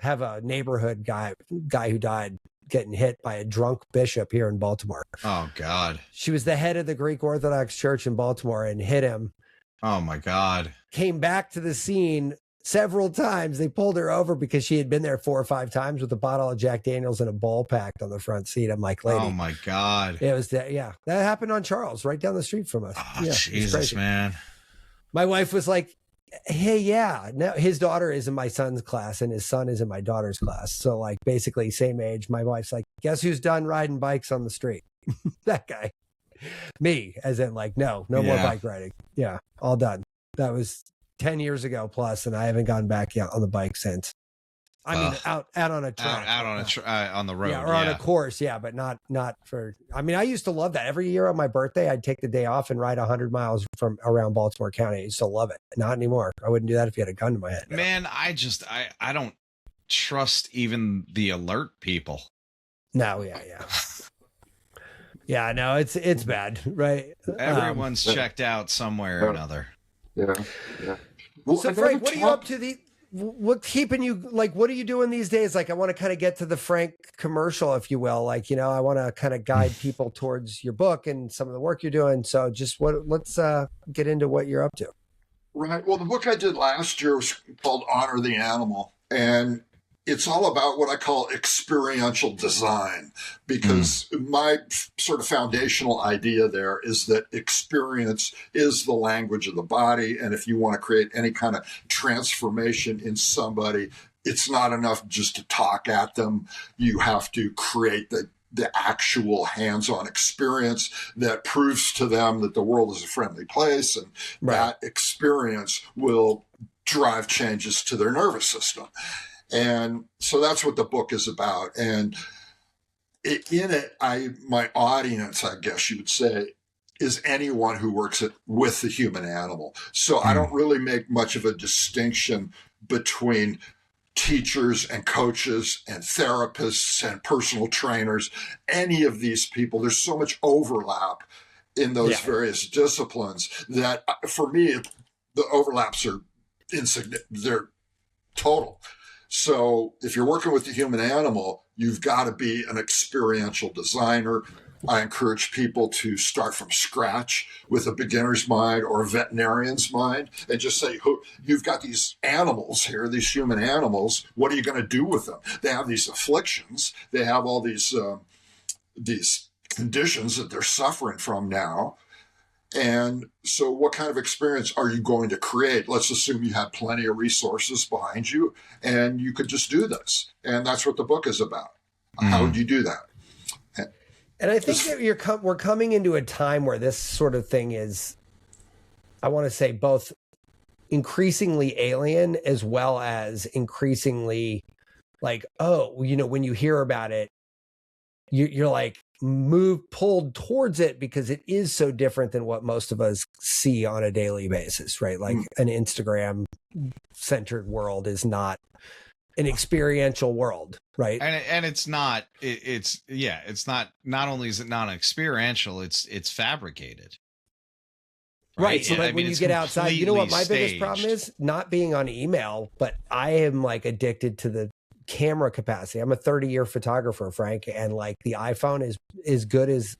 have a neighborhood guy who died getting hit by a drunk bishop here in Baltimore. Oh God. She was the head of the Greek Orthodox Church in Baltimore and hit him. Oh my God. Came back to the scene several times. They pulled her over because she had been there 4 or 5 times with a bottle of Jack Daniels and a bowl packed on the front seat. I'm like, lady. Oh my God. It was that. Yeah. That happened on Charles, right down the street from us. Oh, yeah, Jesus, man. My wife was like, hey, yeah, no, his daughter is in my son's class and his son is in my daughter's class. So like basically same age. My wife's like, guess who's done riding bikes on the street? That guy. Me, as in like, no more bike riding. Yeah, all done. That was 10 years ago plus, and I haven't gone back yet on the bike since. I mean, out on a track, out on on the road, or on a course, but not for. I mean, I used to love that. Every year on my birthday, I'd take the day off and ride 100 miles from around Baltimore County. I used to love it. Not anymore. I wouldn't do that if you had a gun to my head. Man, I don't trust even the alert people. No, yeah, no, it's bad, right? Everyone's checked out somewhere or another. Yeah. Well, so Frank, what are you up to? What's keeping you, like, what are you doing these days? Like, I want to kind of get to the Frank commercial, if you will. Like, I want to kind of guide people towards your book and some of the work you're doing. So just let's get into what you're up to. Right. Well, the book I did last year was called Honor the Animal. And it's all about what I call experiential design, because my sort of foundational idea there is that experience is the language of the body. And if you want to create any kind of transformation in somebody, it's not enough just to talk at them. You have to create the actual hands-on experience that proves to them that the world is a friendly place. And that experience will drive changes to their nervous system. And so that's what the book is about. And in it, my audience, I guess you would say, is anyone who works with the human animal. So I don't really make much of a distinction between teachers and coaches and therapists and personal trainers, any of these people. There's so much overlap in those various disciplines that for me, the overlaps are insignificant. They're total. So if you're working with the human animal, you've got to be an experiential designer. I encourage people to start from scratch with a beginner's mind or a veterinarian's mind and just say, you've got these animals here, these human animals. What are you going to do with them? They have these afflictions. They have all these conditions that they're suffering from now. And so what kind of experience are you going to create? Let's assume you have plenty of resources behind you and you could just do this. And that's what the book is about. How would you do that? And I think that we're coming into a time where this sort of thing is, I want to say, both increasingly alien as well as increasingly like, when you hear about it, you're like pulled towards it because it is so different than what most of us see on a daily basis, right? Like an Instagram centered world is not an experiential world, right? And it's not, it's not only is it not experiential, it's fabricated. Right. So like when you get outside, you know what my biggest problem is? Not being on email, but I am like addicted to the camera capacity. I'm a 30-year photographer, Frank, and like the iPhone is good as,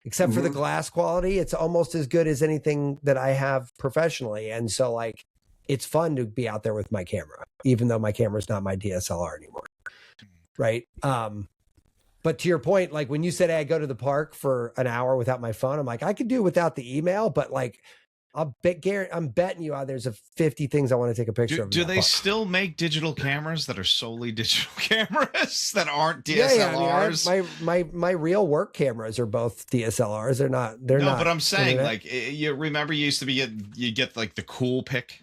except for the glass quality, it's almost as good as anything that I have professionally. And so like it's fun to be out there with my camera, even though my camera's not my DSLR anymore. Right. But to your point, like when you said, hey, I go to the park for an hour without my phone, I'm like, I could do without the email, but like I'm betting you there's 50 things I want to take a picture of. Do they still make digital cameras that are solely digital cameras that aren't DSLRs? Yeah, my real work cameras are both DSLRs. They're not. No, but I'm saying, like, you remember you used to be you get like the cool pick.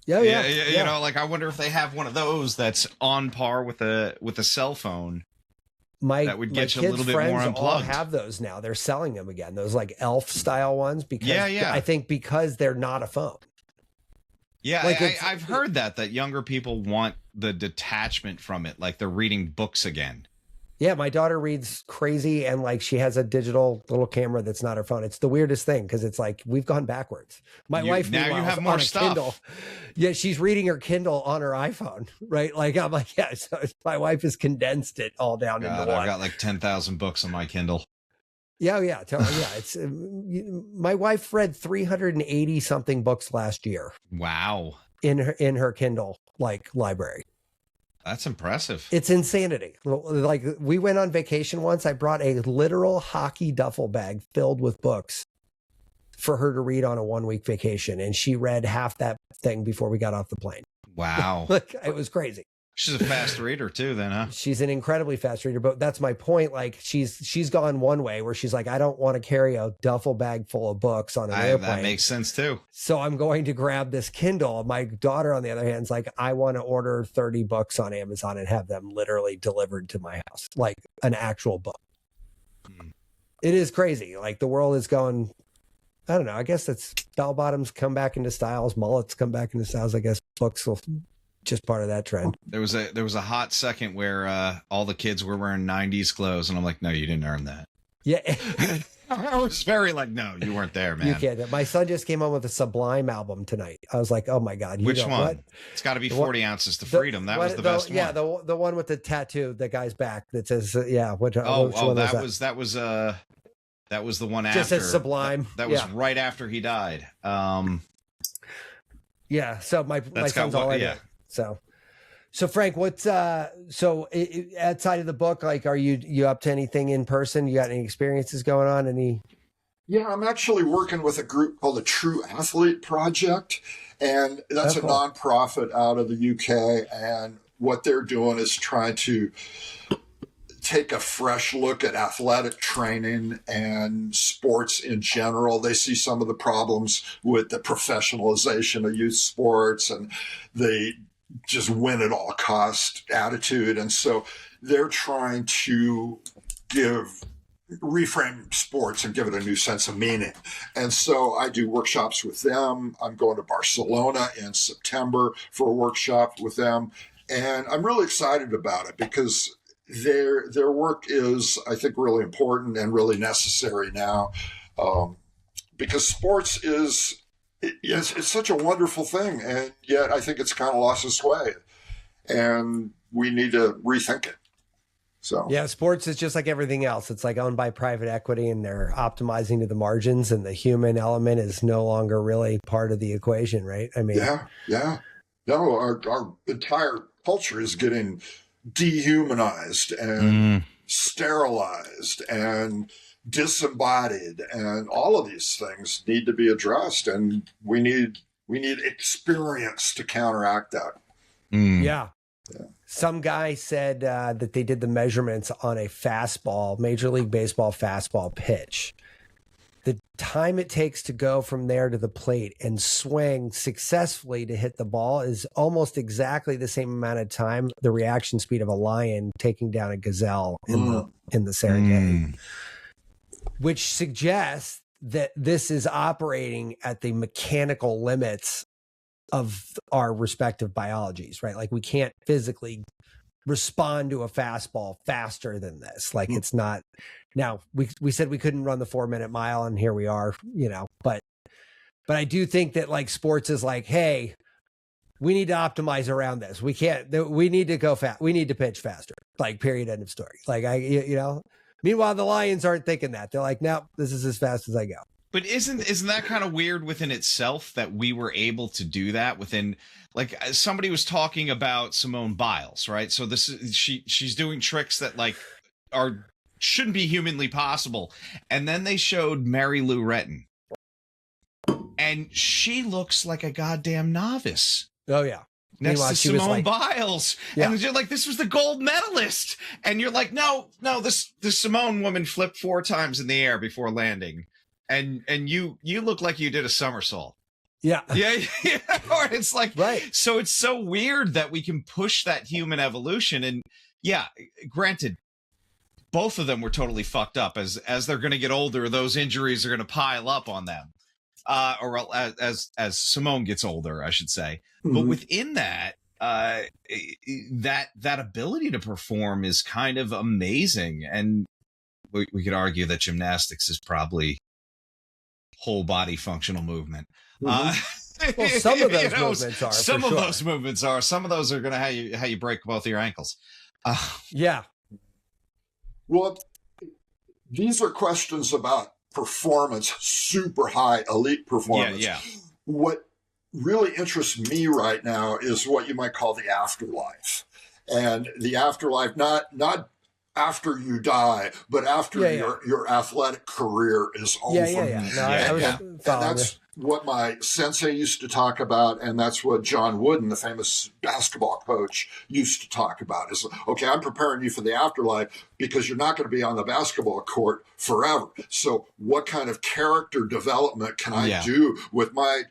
Yeah. You know, like I wonder if they have one of those that's on par with a cell phone. That would get you a little bit more unplugged. All have those now. They're selling them again. Those like elf style ones because I think because they're not a phone. Yeah, like I've heard that younger people want the detachment from it, like they're reading books again. Yeah, my daughter reads crazy, and like she has a digital little camera that's not her phone. It's the weirdest thing because it's like we've gone backwards. My wife now you have more stuff. Kindle. Yeah, she's reading her Kindle on her iPhone, right? Like I'm like, yeah. So my wife has condensed it all down into one. I've got like 10,000 books on my Kindle. Yeah, yeah, yeah. It's my wife read 380 something books last year. Wow. In her Kindle like library. That's impressive. It's insanity. Like we went on vacation once. I brought a literal hockey duffel bag filled with books for her to read on a 1-week vacation. And she read half that thing before we got off the plane. Wow. Like it was crazy. She's a fast reader too then, huh? She's an incredibly fast reader, but that's my point. Like she's gone one way where she's like, I don't want to carry a duffel bag full of books on an airplane. That makes sense too. So I'm going to grab this Kindle. My daughter, on the other hand, is like, I want to order 30 books on Amazon and have them literally delivered to my house, like an actual book. It is crazy. Like the world is going, I don't know. I guess it's bell bottoms come back into styles, mullets come back into styles. I guess books will just part of that trend. There was a hot second where all the kids were wearing 90s clothes, and I'm like, no, you didn't earn that. Yeah. I was very like, no, you weren't there, man. You can't. My son just came home with a Sublime album tonight. I was like, oh my God. Which one? What? It's got to be 40 ounces to freedom. That was the best one. Yeah, the one with the tattoo, the guy's back that says, yeah. Which that was the one after. Just says Sublime. That was right after he died. Yeah. So my son's all I know. So Frank, what's so outside of the book, like, are you up to anything in person? You got any experiences going on? Yeah, I'm actually working with a group called the True Athlete Project, and that's a nonprofit out of the UK. And what they're doing is trying to take a fresh look at athletic training and sports in general. They see some of the problems with the professionalization of youth sports and the just win at all cost attitude. And so they're trying to reframe sports and give it a new sense of meaning. And so I do workshops with them. I'm going to Barcelona in September for a workshop with them. And I'm really excited about it because their work is, I think, really important and really necessary now, because sports it's such a wonderful thing, and yet I think it's kind of lost its way, and we need to rethink it. So yeah, sports is just like everything else. It's like owned by private equity, and they're optimizing to the margins, and the human element is no longer really part of the equation, right? I mean, yeah. No, our entire culture is getting dehumanized and sterilized and disembodied, and all of these things need to be addressed, and we need experience to counteract that. Yeah. Some guy said that they did the measurements on a fastball, Major League Baseball fastball pitch. The time it takes to go from there to the plate and swing successfully to hit the ball is almost exactly the same amount of time the reaction speed of a lion taking down a gazelle in the Serengeti. Which suggests that this is operating at the mechanical limits of our respective biologies, right? Like we can't physically respond to a fastball faster than this. Like it's not. Now we said we couldn't run the 4-minute mile, and here we are, but I do think that like sports is like, hey, we need to optimize around this. We need to go fast. We need to pitch faster. Like period, end of story. Like meanwhile, the Lions aren't thinking that. They're like, no, this is as fast as I go. But isn't that kind of weird within itself that we were able to do that within, like somebody was talking about Simone Biles, right? So she's doing tricks that like shouldn't be humanly possible. And then they showed Mary Lou Retton, and she looks like a goddamn novice. Oh yeah. Next to Simone Biles. Yeah. And you're like, this was the gold medalist. And you're like, no, this Simone woman flipped 4 times in the air before landing. And you look like you did a somersault. Yeah. Yeah. Or it's like, right. So it's so weird that we can push that human evolution. And yeah, granted, both of them were totally fucked up. As they're going to get older, those injuries are going to pile up on them. Or as Simone gets older, I should say. But within that, that ability to perform is kind of amazing. And we could argue that gymnastics is probably whole body functional movement. Well, some of those movements are. Some of those movements are. Some of those are going to how you break both of your ankles. Yeah. Well, these are questions about performance, super high elite performance. Yeah. What really interests me right now is what you might call the afterlife. And the afterlife, not after you die, but after your athletic career is over. And that's what my sensei used to talk about, and that's what John Wooden, the famous basketball coach, used to talk about. Is, okay, I'm preparing you for the afterlife because you're not going to be on the basketball court forever. So what kind of character development can I do with my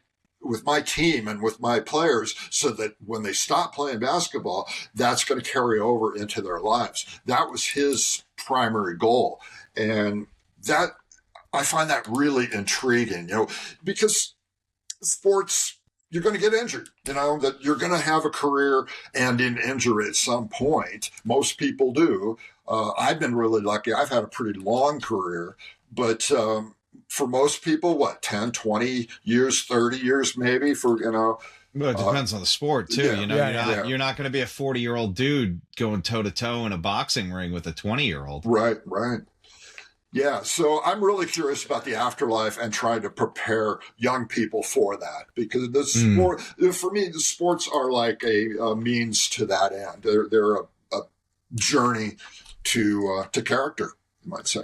team and with my players so that when they stop playing basketball, that's going to carry over into their lives? That was his primary goal. And that, I find that really intriguing, because sports, you're going to get injured, that you're going to have a career and in injury at some point. Most people do. I've been really lucky. I've had a pretty long career, but, for most people, 10, 20 years, 30 years, maybe Well, it depends on the sport too. You're not going to be a 40-year-old dude going toe to toe in a boxing ring with a 20-year-old. Right. Yeah. So I'm really curious about the afterlife and trying to prepare young people for that, because the sport, for me, the sports are like a means to that end. They're a journey to character, you might say.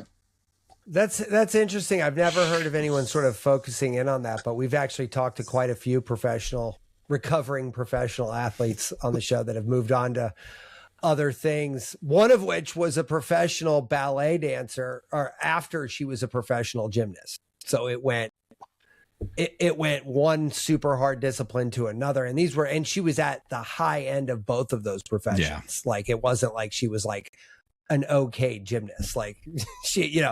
That's interesting. I've never heard of anyone sort of focusing in on that, but we've actually talked to quite a few recovering professional athletes on the show that have moved on to other things. One of which was a professional ballet dancer, or after she was a professional gymnast. So it went one super hard discipline to another. And she was at the high end of both of those professions. Like, it wasn't like she was like an okay gymnast, like she,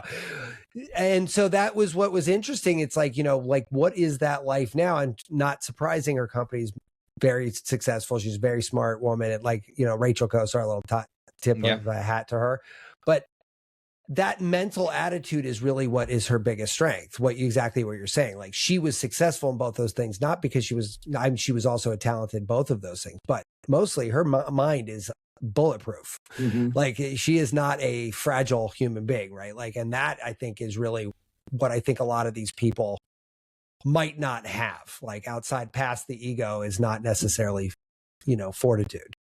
and so that was what was interesting. It's like, like, what is that life now? And not surprising, her company's very successful. She's a very smart woman. And like, Rachel Kosar, a little tip of a hat to her. But that mental attitude is really what is her biggest strength. Exactly what you're saying. Like, she was successful in both those things, not because she was also a talented both of those things, but mostly her mind is bulletproof. Like, she is not a fragile human being, right? Like, and that, I think, is really what I think a lot of these people might not have, like, outside past the ego, is not necessarily, fortitude.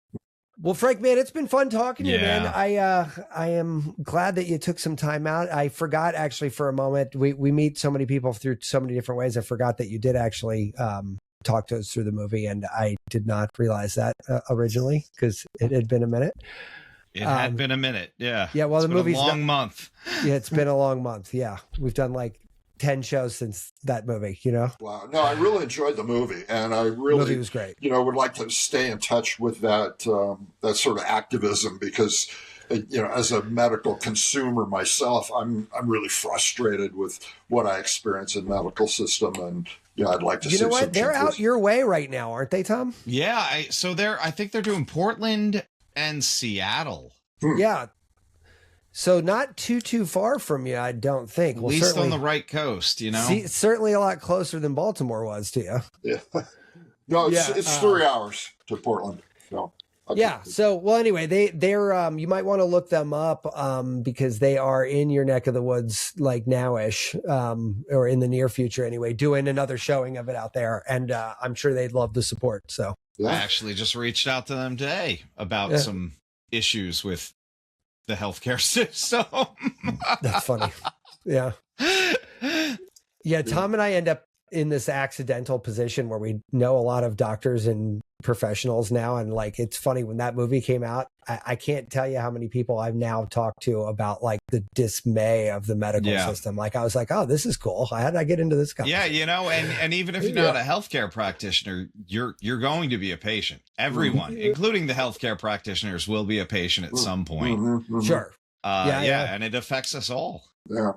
Well, Frank, man, it's been fun talking to you, man. I am glad that you took some time out. I forgot, actually, for a moment, we meet so many people through so many different ways. I forgot that you did actually talk to us through the movie, and I did not realize that originally, because it had been a minute. It had been a minute. Yeah. Yeah. Well, the movie's a long month. Yeah, it's been a long month. Yeah. We've done like 10 shows since that movie, Wow. No, I really enjoyed the movie, and I really, the movie was great. Would like to stay in touch with that sort of activism, because, as a medical consumer myself, I'm really frustrated with what I experience in the medical system, and I'd like to see. You know what? They're out your way right now, aren't they, Tom? Yeah. I think they're doing Portland and Seattle. Yeah. So not too far from you, I don't think. At least on the right coast, certainly a lot closer than Baltimore was to you. Yeah. No, it's 3 hours to Portland. No. Yeah. So, well, anyway, they're you might want to look them up because they are in your neck of the woods, like nowish, or in the near future anyway, doing another showing of it out there, and I'm sure they'd love the support. So I actually just reached out to them today about some issues with the healthcare system. That's funny. Yeah. Yeah. Tom and I end up in this accidental position where we know a lot of doctors and professionals now. And like, it's funny, when that movie came out, I can't tell you how many people I've now talked to about like the dismay of the medical system. Like, I was like, oh, this is cool. How did I get into this conversation? Yeah. And even if you're not a healthcare practitioner, you're going to be a patient. Everyone, including the healthcare practitioners, will be a patient at some point. Sure. And it affects us all. Yeah.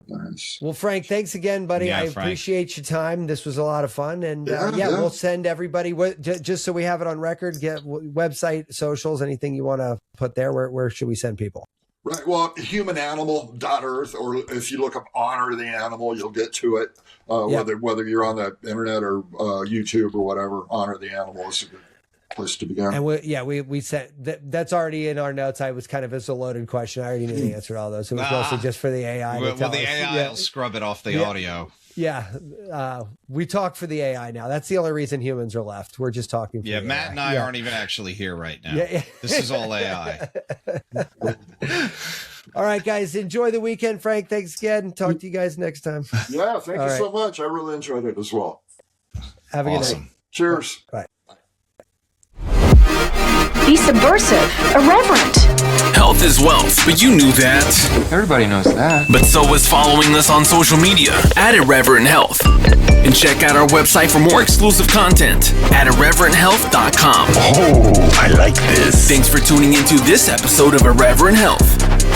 Nice. Well, Frank, thanks again, buddy. I appreciate your time. This was a lot of fun. And we'll send everybody, just so we have it on record, get website, socials, anything you want to put there. Where should we send people? Right. Well, humananimal.earth, or if you look up Honor the Animal, you'll get to it. Whether you're on the internet or YouTube or whatever, Honor the Animal is a good place to begin. And we said that's already in our notes. I was kind of, it's a loaded question. I already knew the answer to all those. It was mostly just for the AI. Well, the AI will scrub it off the audio. Yeah. We talk for the AI now. That's the only reason humans are left. We're just talking for the Matt AI. and I aren't even actually here right now. This is all AI. All right, guys. Enjoy the weekend, Frank. Thanks again. Talk to you guys next time. Yeah, thank you so much. I really enjoyed it as well. Have a good night. Cheers. Bye. Be subversive, irreverent. Health is wealth, but you knew that. Everybody knows that. But so is following us on social media at Irreverent Health. And check out our website for more exclusive content at irreverenthealth.com. Oh, I like this. Thanks for tuning into this episode of Irreverent Health.